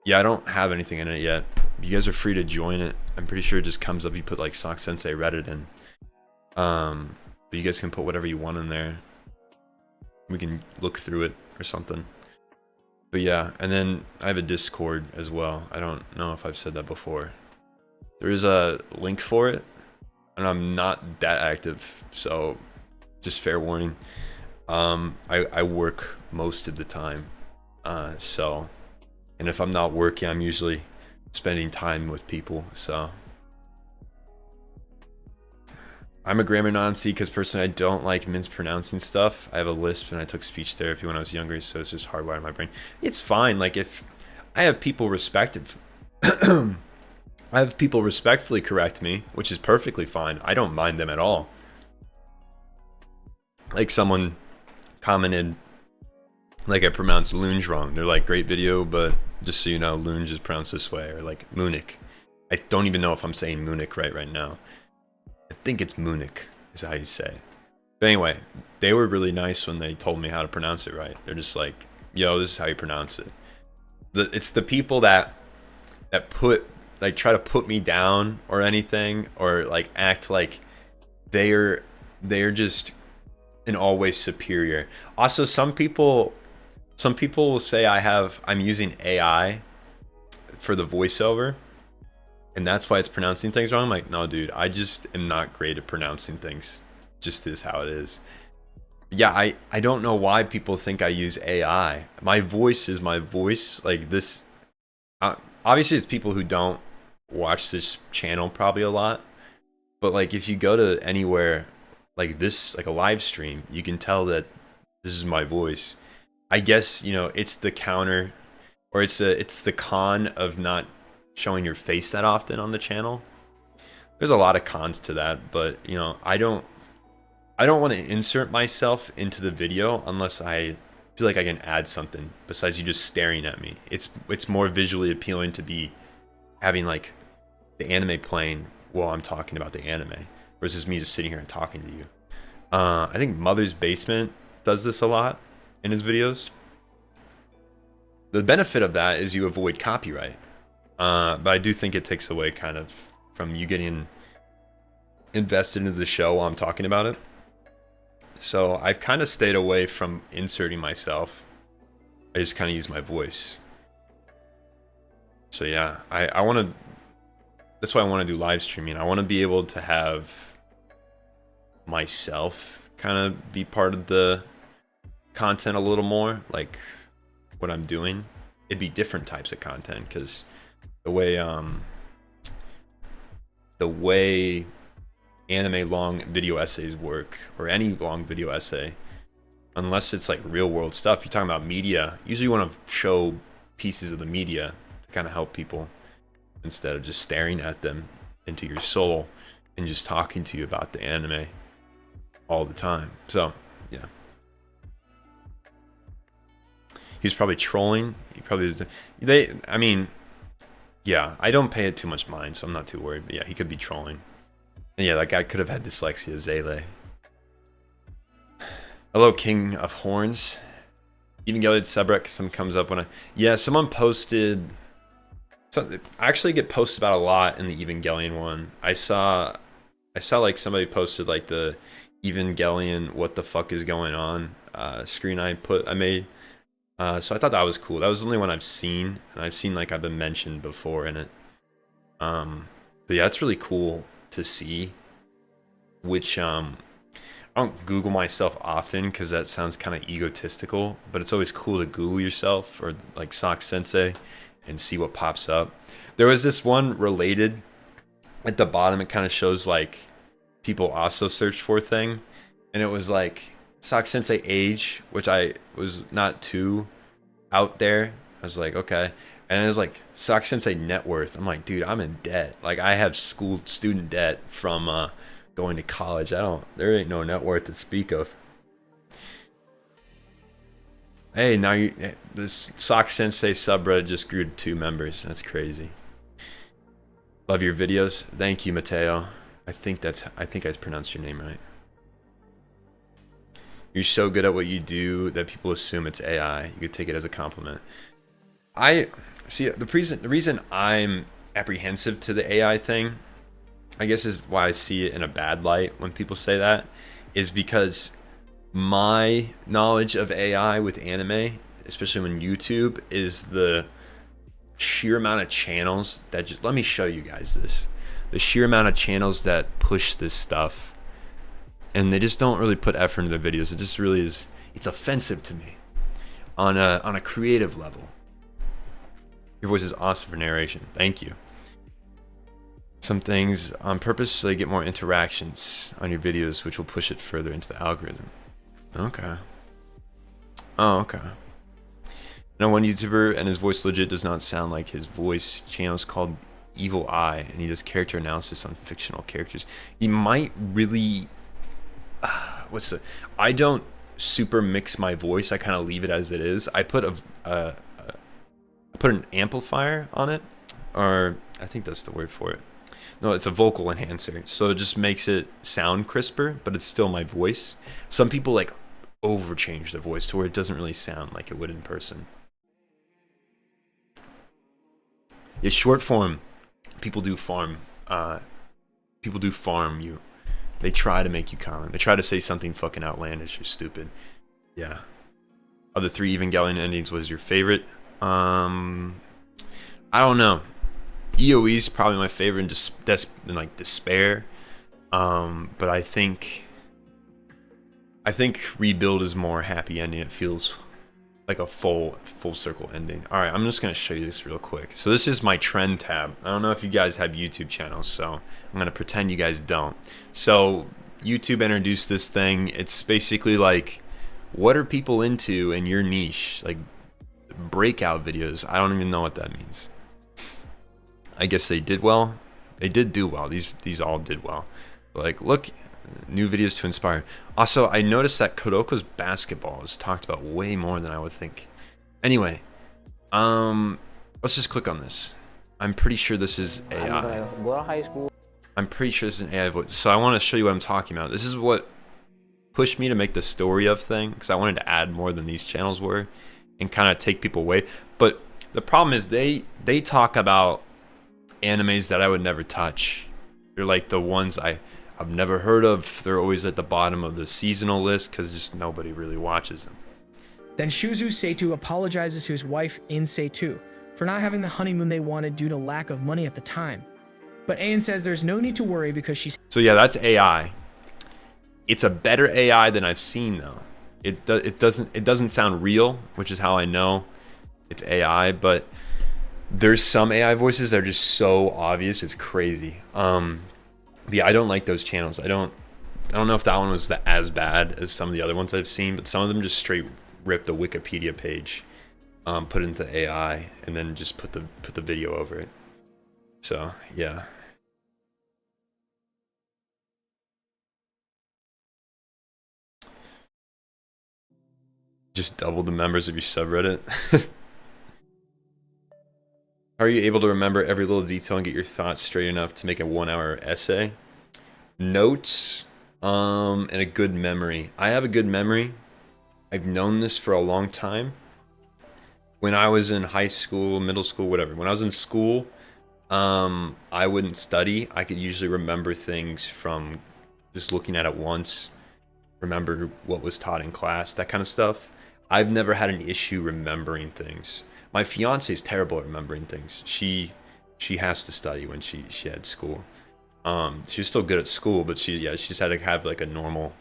yeah, I don't have anything in it yet. You guys are free to join it. I'm pretty sure it just comes up. You put like Sock Sensei Reddit in. But you guys can put whatever you want in there. We can look through it or something. But yeah, and then I have a Discord as well. I don't know if I've said that before. There is a link for it, and I'm not that active, so just fair warning. I work most of the time, so, and if I'm not working, I'm usually spending time with people. So I'm a grammar Nazi because personally I don't like mispronouncing stuff. I have a lisp and I took speech therapy when I was younger, so it's just hardwired in my brain. It's fine. Like, if I have people I have people respectfully correct me, which is perfectly fine. I don't mind them at all. Like, someone commented, like, I pronounced Lunge wrong. They're like, great video, but just so you know, Lunge is pronounced this way. Or like Munich. I don't even know if I'm saying Munich right now. I think it's Munich is how you say it. But anyway, they were really nice when they told me how to pronounce it right. They're just like, yo, this is how you pronounce it. It's the people that try to put me down or anything, or like act like they're just in all ways superior. Also, some people will say I'm using AI for the voiceover, and that's why it's pronouncing things wrong. I'm like, no, dude, I just am not great at pronouncing things. Just is how it is. Yeah, I don't know why people think I use AI. My voice is my voice. Like this, obviously it's people who don't watch this channel probably a lot. But like, if you go to anywhere like this, like a live stream, you can tell that this is my voice. I guess, you know, it's the counter, or it's the con of not showing your face that often on the channel. There's a lot of cons to that, but you know, I don't want to insert myself into the video unless I feel like I can add something besides you just staring at me. It's more visually appealing to be having like the anime playing while I'm talking about the anime versus me just sitting here and talking to you. I think Mother's Basement does this a lot in his videos. The benefit of that is you avoid copyright. But I do think it takes away kind of from you getting invested into the show while I'm talking about it. So I've kind of stayed away from inserting myself. I just kind of use my voice. So yeah, I want to, that's why I want to do live streaming. I want to be able to have myself kind of be part of the content a little more, like what I'm doing. It'd be different types of content, because the way anime long video essays work, or any long video essay, unless it's like real world stuff, you're talking about media, usually you want to show pieces of the media to kind of help people instead of just staring at them into your soul and just talking to you about the anime all the time. So yeah, he's probably trolling. He probably is. I mean, yeah, I don't pay it too much mind, so I'm not too worried. But yeah, he could be trolling. And yeah, that guy could have had dyslexia, Zele. Hello, King of Horns. Even Gilead Subrek, someone comes up when yeah, someone posted. I actually get posted about a lot in the Evangelion one. I saw like somebody posted like the Evangelion what the fuck is going on screen I made. So I thought that was cool. That was the only one I've seen, and I've seen like I've been mentioned before in it. But yeah, it's really cool to see. Which I don't Google myself often because that sounds kind of egotistical, but it's always cool to Google yourself or like Sock Sensei and see what pops up. There was this one related at the bottom. It kind of shows like people also searched for thing, and it was like Sock Sensei age, which I was not too out there. I was like, okay. And it was like, Sock Sensei net worth. I'm like, dude, I'm in debt. Like, I have student debt from going to college. There ain't no net worth to speak of. Hey, now this Sock Sensei subreddit just grew to 2 members. That's crazy. Love your videos. Thank you, Mateo. I think I pronounced your name right. You're so good at what you do that people assume it's AI. You could take it as a compliment. I see the reason I'm apprehensive to the AI thing, I guess is why I see it in a bad light when people say that, is because my knowledge of AI with anime, especially when YouTube, is the sheer amount of channels that just, let me show you guys this. The sheer amount of channels that push this stuff, and they just don't really put effort into their videos. It just really is, it's offensive to me on a creative level. Your voice is awesome for narration. Thank you. Some things on purpose so they get more interactions on your videos, which will push it further into the algorithm. Okay. Oh, okay. Now, one YouTuber, and his voice legit does not sound like his voice. Channel is called Evil Eye, and he does character analysis on fictional characters. He might really... I don't super mix my voice. I kind of leave it as it is. I put an amplifier on it, or I think that's the word for it. No, it's a vocal enhancer. So it just makes it sound crisper, but it's still my voice. Some people like overchange their voice to where it doesn't really sound like it would in person. Yeah, short form. People do farm you. They try to make you comment. They try to say something fucking outlandish or stupid. Yeah. Of the 3 Evangelion endings, what is your favorite? I don't know. EOE's probably my favorite in like despair. But I think Rebuild is more happy ending. It feels like a full circle ending. All right, I'm just gonna show you this real quick. So this is my trend tab. I don't know if you guys have YouTube channels, so I'm gonna pretend you guys don't. So YouTube introduced this thing. It's basically like, what are people into in your niche? Like breakout videos. I don't even know what that means. I guess they did well. They did do well. These all did well. But like, look, new videos to inspire. Also, I noticed that Kuroko's basketball is talked about way more than I would think. Anyway, let's just click on this. I'm pretty sure this is AI. I'm pretty sure this is an AI voice. So I want to show you what I'm talking about. This is what pushed me to make the story of thing, because I wanted to add more than these channels were and kind of take people away. But the problem is they talk about animes that I would never touch. They're like the ones I've never heard of. They're always at the bottom of the seasonal list because just nobody really watches them. Then Shuzu Seitu apologizes to his wife in Seitu for not having the honeymoon they wanted due to lack of money at the time. But Ayan says there's no need to worry because she's... So yeah, that's AI. It's a better AI than I've seen though. It doesn't sound real, which is how I know it's AI, but there's some AI voices that are just so obvious, it's crazy. Yeah, I don't like those channels. I don't know if that one was as bad as some of the other ones I've seen, but some of them just straight ripped the Wikipedia page, put it into AI, and then just put the video over it. So yeah. Just double the members of your subreddit. Are you able to remember every little detail and get your thoughts straight enough to make a 1-hour essay? Notes, and a good memory. I have a good memory. I've known this for a long time. When I was in high school, middle school, whatever. When I was in school, I wouldn't study. I could usually remember things from just looking at it once. Remember what was taught in class, that kind of stuff. I've never had an issue remembering things. My fiance is terrible at remembering things. She has to study when she had school. She was still good at school, but she's had to have like a normal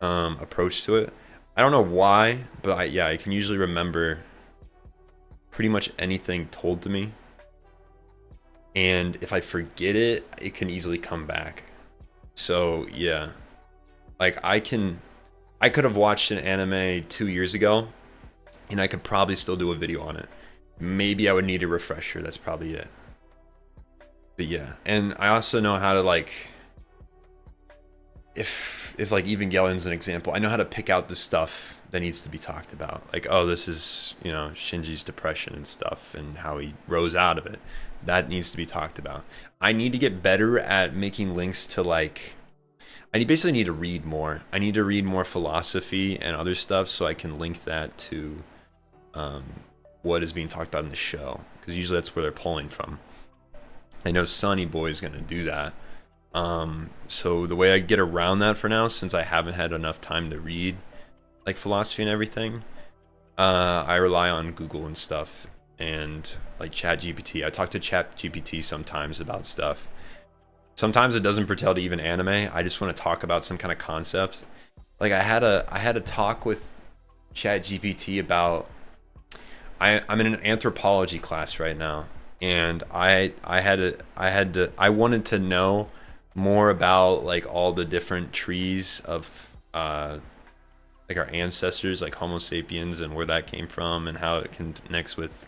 approach to it. I don't know why, but I can usually remember pretty much anything told to me. And if I forget it, it can easily come back. So yeah, like I could have watched an anime 2 years ago and I could probably still do a video on it. Maybe I would need a refresher. That's probably it. But yeah, and I also know how to, like, if like Evangelion's an example, I know how to pick out the stuff that needs to be talked about. Like, oh, this is, you know, Shinji's depression and stuff and how he rose out of it. That needs to be talked about. I need to get better at making links to, like, basically need to read more. I need to read more philosophy and other stuff so I can link that to what is being talked about in the show, because usually that's where they're pulling from. I know Sonny Boy is going to do that. So the way I get around that for now, since I haven't had enough time to read like philosophy and everything, I rely on Google and stuff, and like ChatGPT. I talk to ChatGPT sometimes about stuff. Sometimes it doesn't pertain to even anime. I just want to talk about some kind of concept. Like I had a talk with ChatGPT about, I'm in an anthropology class right now, and I wanted to know more about like all the different trees of like our ancestors, like Homo sapiens, and where that came from and how it connects with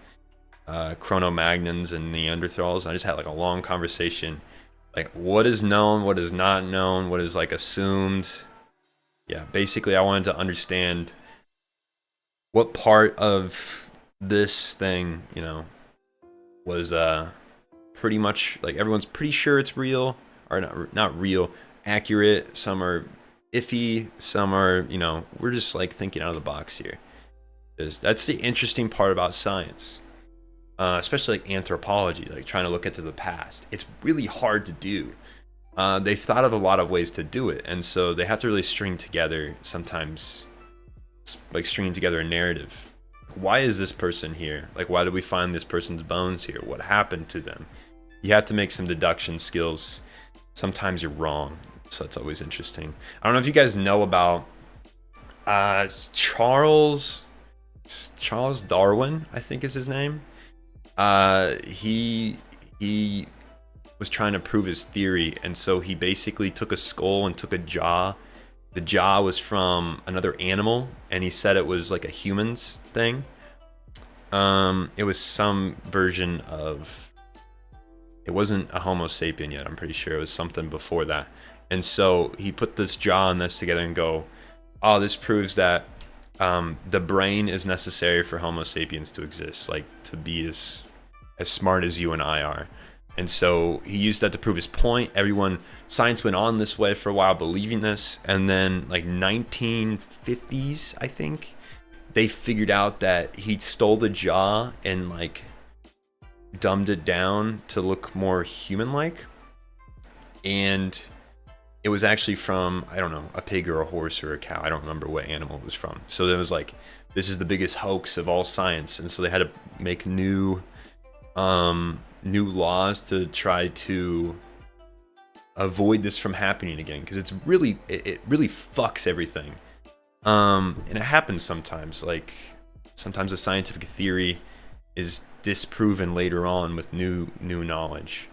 Cro-Magnons and Neanderthals. I just had like a long conversation, like what is known, what is not known, what is like assumed. Yeah, basically I wanted to understand what part of this thing, you know, was pretty much like everyone's pretty sure it's real, or not real, accurate. Some are iffy, some are, you know, we're just like thinking out of the box here. That's the interesting part about science, especially like anthropology, like trying to look into the past. It's really hard to do. They've thought of a lot of ways to do it, and so they have to really string together sometimes, like string together a narrative. Why is this person here? Like, why did we find this person's bones here? What happened to them? You have to make some deduction skills. Sometimes you're wrong, so it's always interesting. I don't know if you guys know about Charles Darwin, I think is his name. He was trying to prove his theory, and so he basically took a skull and took a jaw. The jaw was from another animal, and he said it was like a human's thing. It was some version of, it wasn't a Homo sapien yet, I'm pretty sure. It was something before that. And so he put this jaw and this together and go, oh, this proves that the brain is necessary for Homo sapiens to exist, like to be as smart as you and I are. And so he used that to prove his point. Science went on this way for a while, believing this. And then like 1950s, I think, they figured out that he stole the jaw and like dumbed it down to look more human-like. And it was actually from, I don't know, a pig or a horse or a cow. I don't remember what animal it was from. So it was like, this is the biggest hoax of all science. And so they had to make new laws to try to avoid this from happening again, because it really fucks everything. And it happens sometimes. Like sometimes a scientific theory is disproven later on with new knowledge,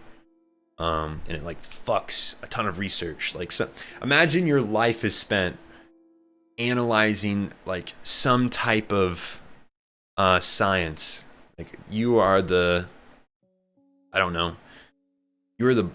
and it like fucks a ton of research. Like, so imagine your life is spent analyzing like some type of science. Like you are the, I don't know, you're the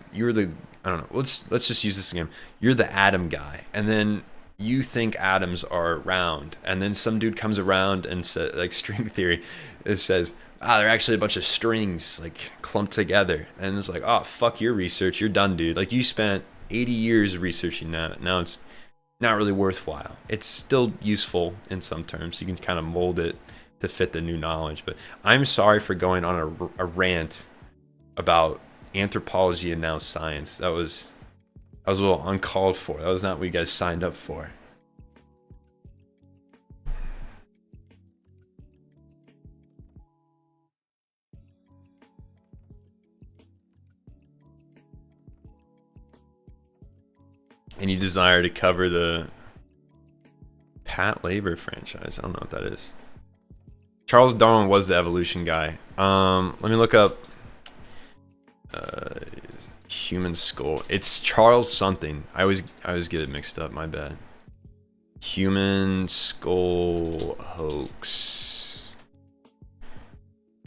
I don't know, let's just use this again. You're the atom guy, and then you think atoms are round, and then some dude comes around and says, like string theory, it says, they're actually a bunch of strings like clumped together, and it's like, oh, fuck your research, you're done, dude. Like you spent 80 years researching that, now it's not really worthwhile. It's still useful in some terms, you can kind of mold it to fit the new knowledge. But I'm sorry for going on a rant about anthropology and now science. That was a little uncalled for. That was not what you guys signed up for. Any desire to cover the Pat Labor franchise? I don't know what that is. Charles Darwin was the evolution guy. Let me look up human skull. It's Charles something. I always get it mixed up, my bad. Human skull hoax.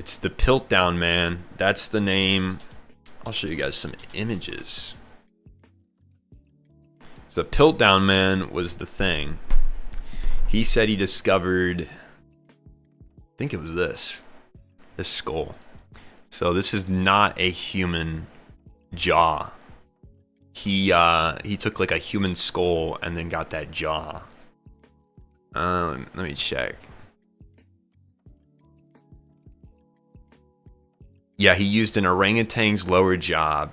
It's the Piltdown Man. That's the name. I'll show you guys some images. So Piltdown Man was the thing. He said he discovered, I think it was this skull. So this is not a human jaw. He took like a human skull and then got that jaw. Let me check. Yeah, he used an orangutan's lower jaw.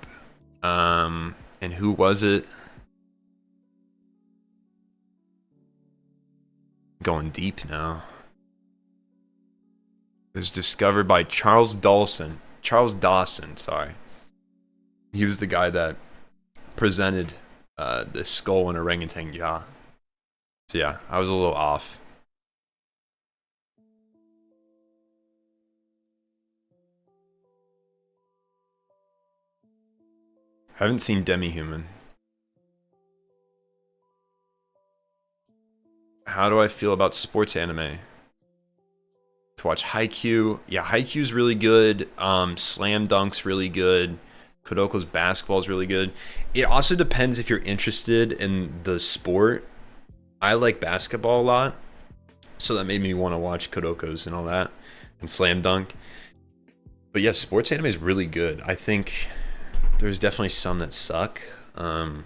And who was it? Going deep now. It was discovered by Charles Dawson. Sorry. He was the guy that presented the skull and orangutan jaw. So yeah, I was a little off. Haven't seen Demi-Human. How do I feel about sports anime? To watch Haikyuu. Yeah, Haikyuu's really good. Slam Dunk's really good. Kudoko's basketball is really good. It also depends if you're interested in the sport. I like basketball a lot, so that made me want to watch Kudoko's and all that, and Slam Dunk. But yeah, sports anime is really good. I think there's definitely some that suck. I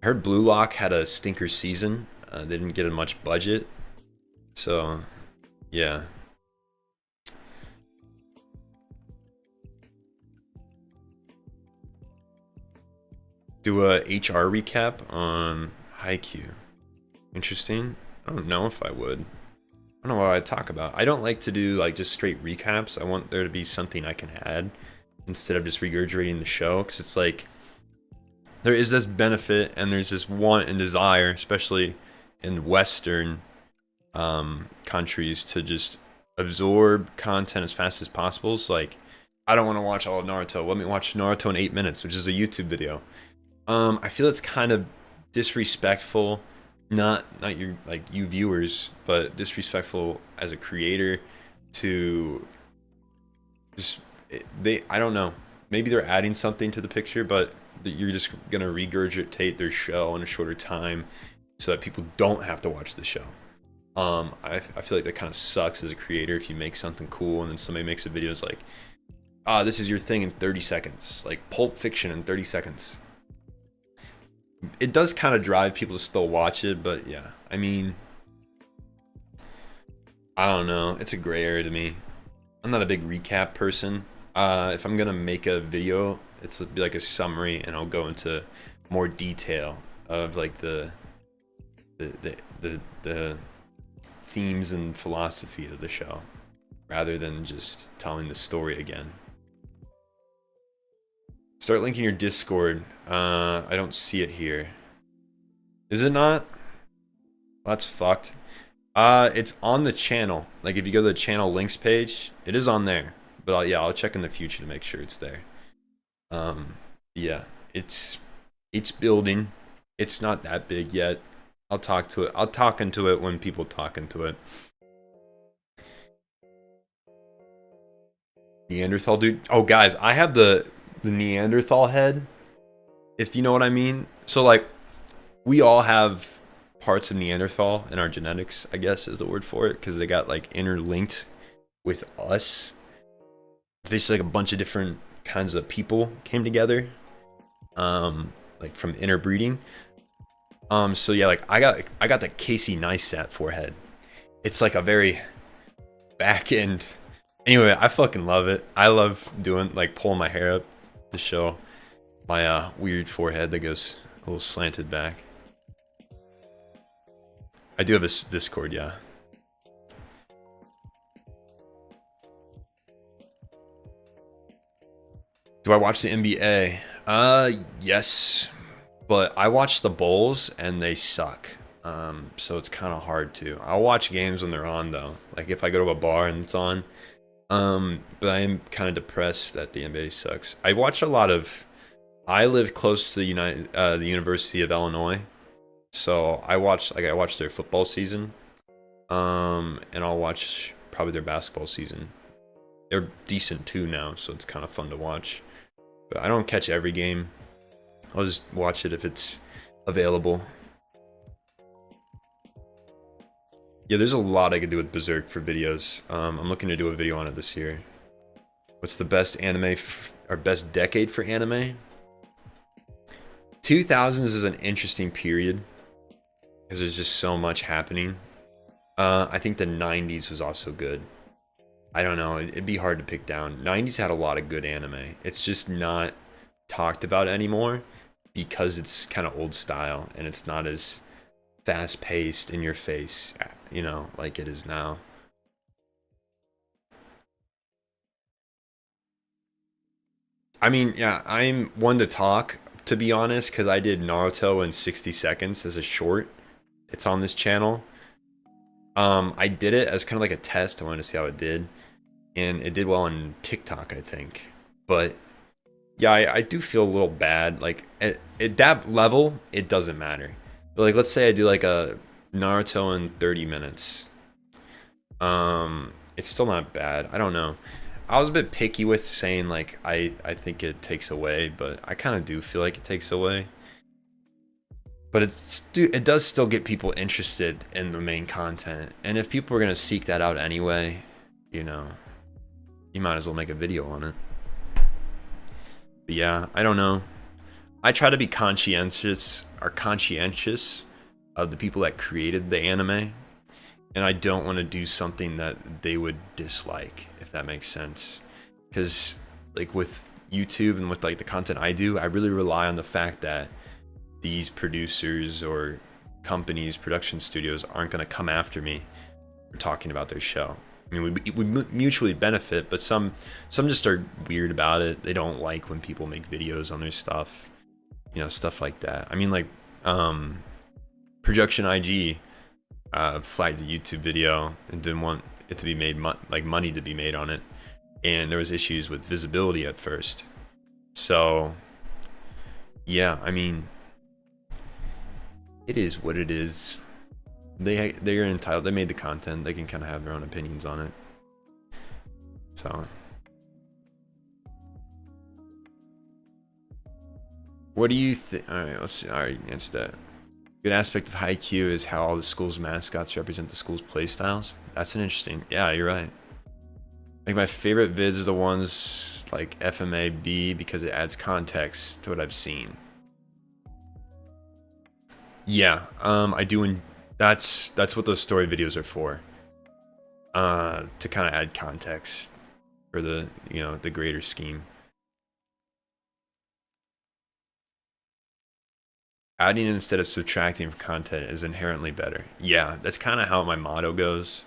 heard Blue Lock had a stinker season. They didn't get as much budget, so yeah. Do a HR recap on Haikyuu. Interesting. I don't know if I would. I don't know what I'd talk about. I don't like to do like just straight recaps. I want there to be something I can add instead of just regurgitating the show, because it's like there is this benefit and there's this want and desire, especially in Western countries, to just absorb content as fast as possible. So like, I don't want to watch all of Naruto. Let me watch Naruto in 8 minutes, which is a YouTube video. I feel it's kind of disrespectful, not you, like, you viewers, but disrespectful as a creator to just I don't know, maybe they're adding something to the picture, but you're just gonna regurgitate their show in a shorter time so that people don't have to watch the show. I feel like that kind of sucks as a creator if you make something cool and then somebody makes a video is like, this is your thing in 30 seconds, like Pulp Fiction in 30 seconds. It does kind of drive people to still watch it, but yeah, I mean, I don't know. It's a gray area to me. I'm not a big recap person. If I'm gonna make a video, it's be like a summary, and I'll go into more detail of like the themes and philosophy of the show, rather than just telling the story again. Start linking your Discord. I don't see it here. Is it not? Well, that's fucked. It's on the channel. Like if you go to the channel links page, it is on there. But I'll check in the future to make sure it's there. Yeah, it's building. It's not that big yet. I'll talk to it. I'll talk into it when people talk into it. Neanderthal dude. Oh guys, I have the Neanderthal head, if you know what I mean. So like, we all have parts of Neanderthal in our genetics, I guess is the word for it, because they got like interlinked with us. It's basically like a bunch of different kinds of people came together, like from interbreeding. So yeah, like I got the Casey Neistat forehead. It's like a very back end. Anyway, I fucking love it. I love doing, like, pulling my hair up to show my weird forehead that goes a little slanted back. I do have a Discord, yeah. Do I watch the NBA? Yes, but I watch the Bulls and they suck. So it's kind of hard to. I'll watch games when they're on though. Like if I go to a bar and it's on. But I am kind of depressed that the NBA sucks. I watch a lot of. I live close to the University of Illinois, so I watch their football season, and I'll watch probably their basketball season. they're decent too now, so it's kind of fun to watch. But I don't catch every game. I'll just watch it if it's available. Yeah, there's a lot I could do with Berserk for videos. I'm looking to do a video on it this year. What's the best anime, or best decade for anime? 2000s is an interesting period because there's just so much happening. I think the 90s was also good. I don't know, it'd be hard to pick down. 90s had a lot of good anime. It's just not talked about anymore because it's kind of old style and it's not as fast paced, in your face, you know, like it is now. I mean, yeah, I'm one to talk, to be honest, because I did Naruto in 60 seconds as a short. It's on this channel. I did it as kind of like a test. I wanted to see how it did, and it did well on TikTok, I think. But yeah, I do feel a little bad. Like at that level, it doesn't matter. But like, let's say I do like a Naruto in 30 minutes. It's still not bad. I don't know. I was a bit picky with saying like I think it takes away, but I kind of do feel like it takes away. But it does still get people interested in the main content, and if people are gonna seek that out anyway, you know, you might as well make a video on it. But yeah, I don't know. I try to be conscientious of the people that created the anime, and I don't want to do something that they would dislike, if that makes sense. Because like with YouTube and with like the content I do, I really rely on the fact that these producers or companies, production studios, aren't going to come after me for talking about their show. I mean, we mutually benefit, but some just are weird about it. They don't like when people make videos on their stuff, you know, stuff like that. I mean, like Projection IG flagged a YouTube video and didn't want it to be made like money to be made on it, and there was issues with visibility at first. So yeah, I mean, it is what it is. They're entitled. They made the content. They can kind of have their own opinions on it. So, what do you think? All right, let's see. All right, answer that. Good aspect of Haikyuu is how all the school's mascots represent the school's playstyles. That's an interesting. Yeah, you're right. Like my favorite vids are the ones like FMAB because it adds context to what I've seen. Yeah, I do. That's what those story videos are for. To kind of add context for the, you know, the greater scheme. Adding instead of subtracting from content is inherently better. Yeah, that's kind of how my motto goes.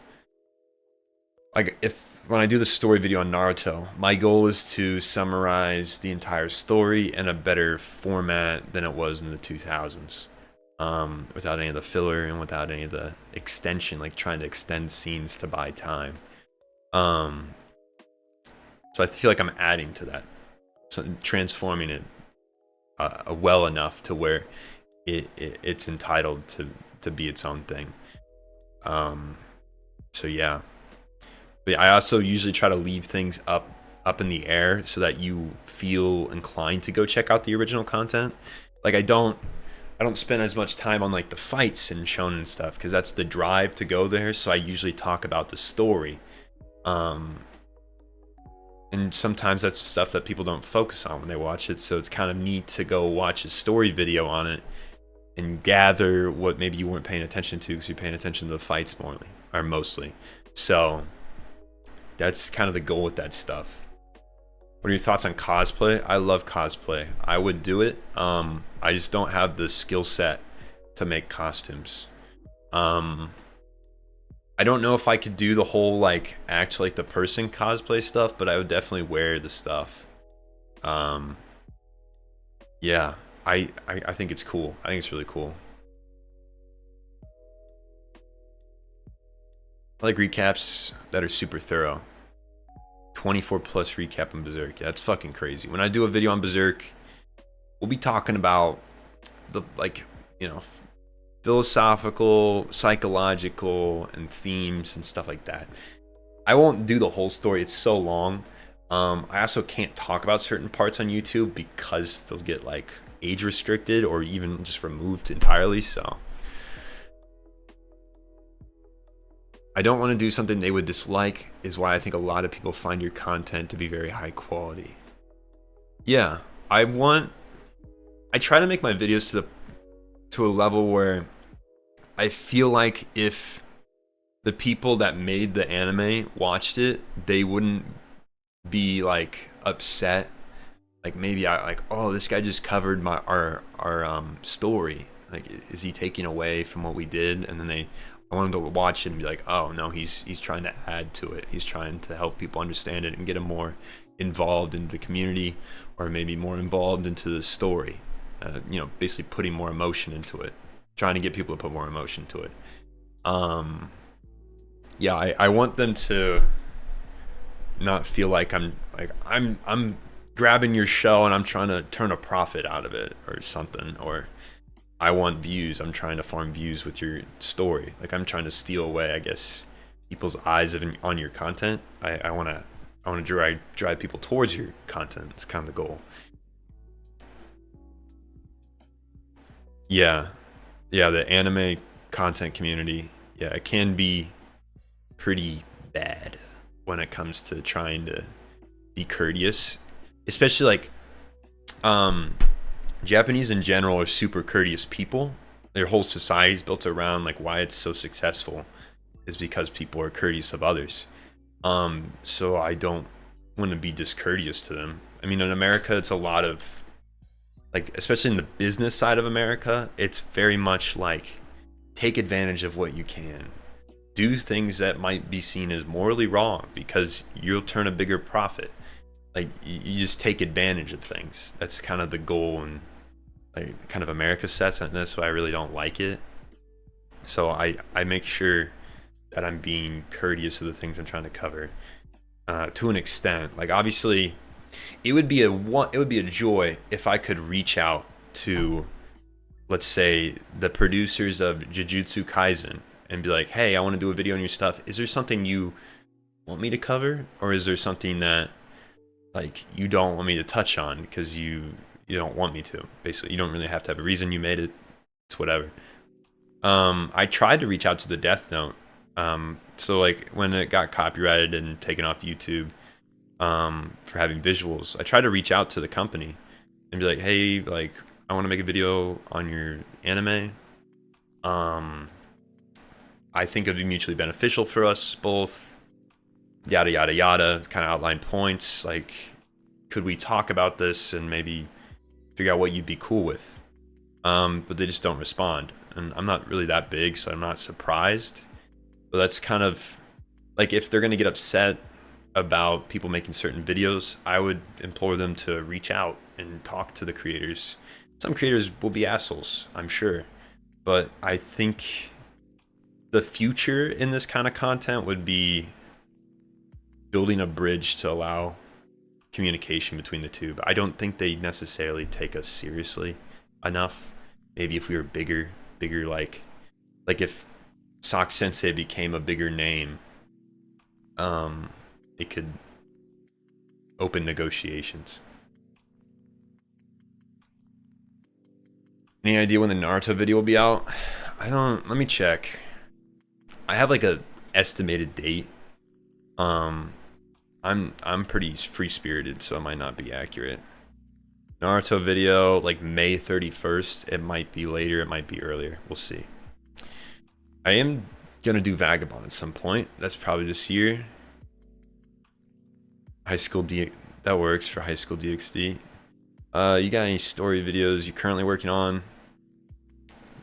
Like when I do the story video on Naruto, my goal is to summarize the entire story in a better format than it was in the 2000s. Without any of the filler and without any of the extension, like trying to extend scenes to buy time. So I feel like I'm adding to that, so transforming it well enough to where it's entitled to be its own thing. So yeah. But I also usually try to leave things up in the air so that you feel inclined to go check out the original content. Like I don't spend as much time on like the fights and shonen stuff because that's the drive to go there. So I usually talk about the story. And sometimes that's stuff that people don't focus on when they watch it. So it's kind of neat to go watch a story video on it and gather what maybe you weren't paying attention to because you're paying attention to the fights mostly. So that's kind of the goal with that stuff. What are your thoughts on cosplay? I love cosplay. I would do it. I just don't have the skill set to make costumes. I don't know if I could do the whole like act like the person cosplay stuff, but I would definitely wear the stuff. Yeah, I think it's cool. I think it's really cool. I like recaps that are super thorough. 24 plus recap on Berserk. Yeah, that's fucking crazy. When I do a video on Berserk, we'll be talking about the, like, you know, philosophical, psychological, and themes and stuff like that. I won't do the whole story. It's so long. I also can't talk about certain parts on YouTube because they'll get like age restricted or even just removed entirely. So I don't want to do something they would dislike, is why I think a lot of people find your content to be very high quality. Yeah, I try to make my videos to a level where I feel like if the people that made the anime watched it, they wouldn't be like upset. Like maybe I like, oh, this guy just covered our story. Like, is he taking away from what we did? And then I want them to watch it and be like, oh no, he's trying to add to it. He's trying to help people understand it and get them more involved in the community, or maybe more involved into the story. You know, basically putting more emotion into it, trying to get people to put more emotion to it. Yeah, I want them to not feel like I'm grabbing your show and I'm trying to turn a profit out of it or something, or I want views. I'm trying to farm views with your story. Like, I'm trying to steal away, I guess, people's eyes on your content. I want to drive people towards your content. It's kind of the goal. Yeah, the anime content community, yeah, it can be pretty bad when it comes to trying to be courteous, especially like Japanese in general are super courteous people. Their whole society is built around, like, why it's so successful is because people are courteous of others. So I don't want to be discourteous to them. I mean, in America, it's a lot of, like, especially in the business side of America, it's very much like, take advantage of what you can. Do things that might be seen as morally wrong because you'll turn a bigger profit. Like, you just take advantage of things. That's kind of the goal, and like kind of America sets, and that's why I really don't like it. So I make sure that I'm being courteous of the things I'm trying to cover, to an extent. Like, obviously, it would be a joy if I could reach out to, let's say, the producers of Jujutsu Kaisen and be like, hey, I want to do a video on your stuff. Is there something you want me to cover, or is there something that, like, you don't want me to touch on because you don't want me to? Basically, you don't really have to have a reason. You made it. It's whatever. I tried to reach out to the Death Note. So like when it got copyrighted and taken off YouTube, for having visuals, I tried to reach out to the company and be like, hey, like, I want to make a video on your anime. I think it'd be mutually beneficial for us both. Yada yada yada. Kind of outline points. Like, could we talk about this and maybe figure out what you'd be cool with? But they just don't respond, and I'm not really that big, so I'm not surprised. But that's kind of like, if they're gonna get upset about people making certain videos, I would implore them to reach out and talk to the creators. Some creators will be assholes, I'm sure, but I think the future in this kind of content would be building a bridge to allow communication between the two. But I don't think they necessarily take us seriously enough. Maybe if we were bigger, like if Sock Sensei became a bigger name, it could open negotiations. Any idea when the Naruto video will be out? Let me check. I have like a estimated date. I'm pretty free spirited, so it might not be accurate. Naruto video, like May 31st. It might be later, it might be earlier. We'll see. I am gonna do Vagabond at some point. That's probably this year. That works for High School DxD. You got any story videos you're currently working on?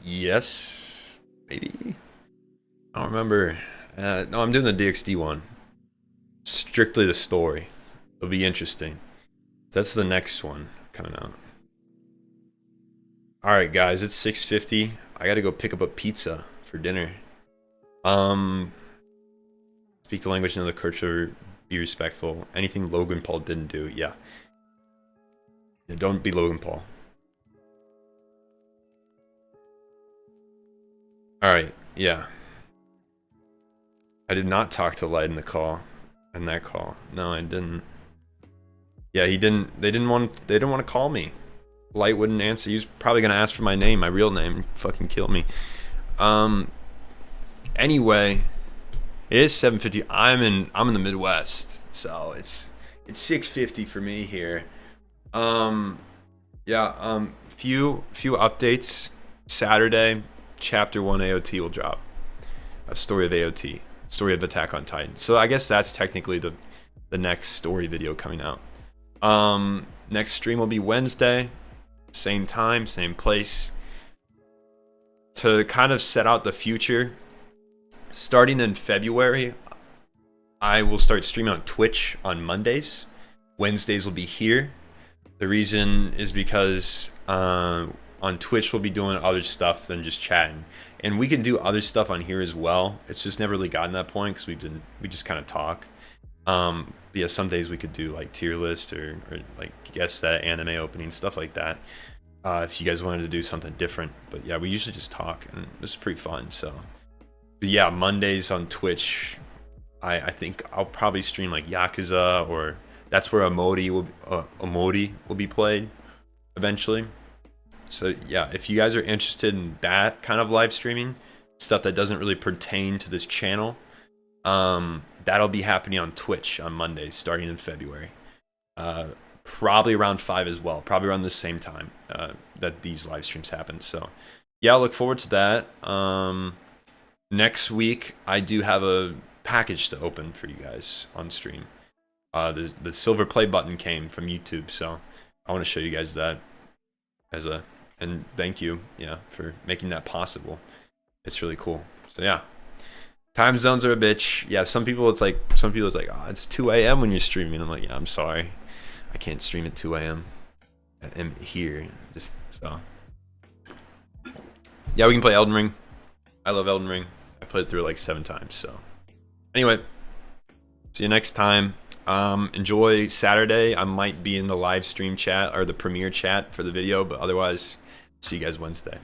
Yes, maybe. I don't remember. No, I'm doing the DxD one. Strictly the story. It'll be interesting. That's the next one coming out. All right, guys, it's 6:50. I gotta go pick up a pizza for dinner. Speak the language, know the culture, be respectful. Anything Logan Paul didn't do, yeah. Don't be Logan Paul. All right, yeah. I did not talk to Light in the call. in that call. No, I didn't. Yeah, he didn't. They didn't want to call me. Light wouldn't answer. He was probably gonna ask for my name, my real name, fucking kill me. Anyway, it is 7:50. I'm in the Midwest, so it's 6:50 for me here. Yeah. Few updates. Saturday, Chapter 1 AOT will drop. A story of AOT, story of Attack on Titan. So I guess that's technically the next story video coming out. Next stream will be Wednesday, same time, same place. To kind of set out the future, starting in February, I will start streaming on Twitch on Mondays. Wednesdays will be here. The reason is because on Twitch we'll be doing other stuff than just chatting, and we can do other stuff on here as well. It's just never really gotten to that point because we just kind of talk. Yeah, some days we could do like tier list or like guess that anime opening, stuff like that. If you guys wanted to do something different, but yeah, we usually just talk, and this is pretty fun. So, but yeah, Mondays on Twitch, I think I'll probably stream like Yakuza, or that's where Emoti will be played eventually. So yeah, if you guys are interested in that kind of live streaming stuff that doesn't really pertain to this channel, that'll be happening on Twitch on Mondays starting in February. Probably around 5 as well, probably around the same time that these live streams happen. So yeah, I look forward to that. Next week I do have a package to open for you guys on stream. The silver play button came from YouTube, so I want to show you guys that and thank you, for making that possible. It's really cool. So yeah, time zones are a bitch. Yeah, some people it's like, oh, it's 2 a.m. when you're streaming. I'm like, yeah, I'm sorry, I can't stream at 2 a.m. I'm here, just so. Yeah, we can play Elden Ring. I love Elden Ring. I played through it like 7 times. So anyway, see you next time. Enjoy Saturday. I might be in the live stream chat or the premiere chat for the video, but otherwise, see you guys Wednesday.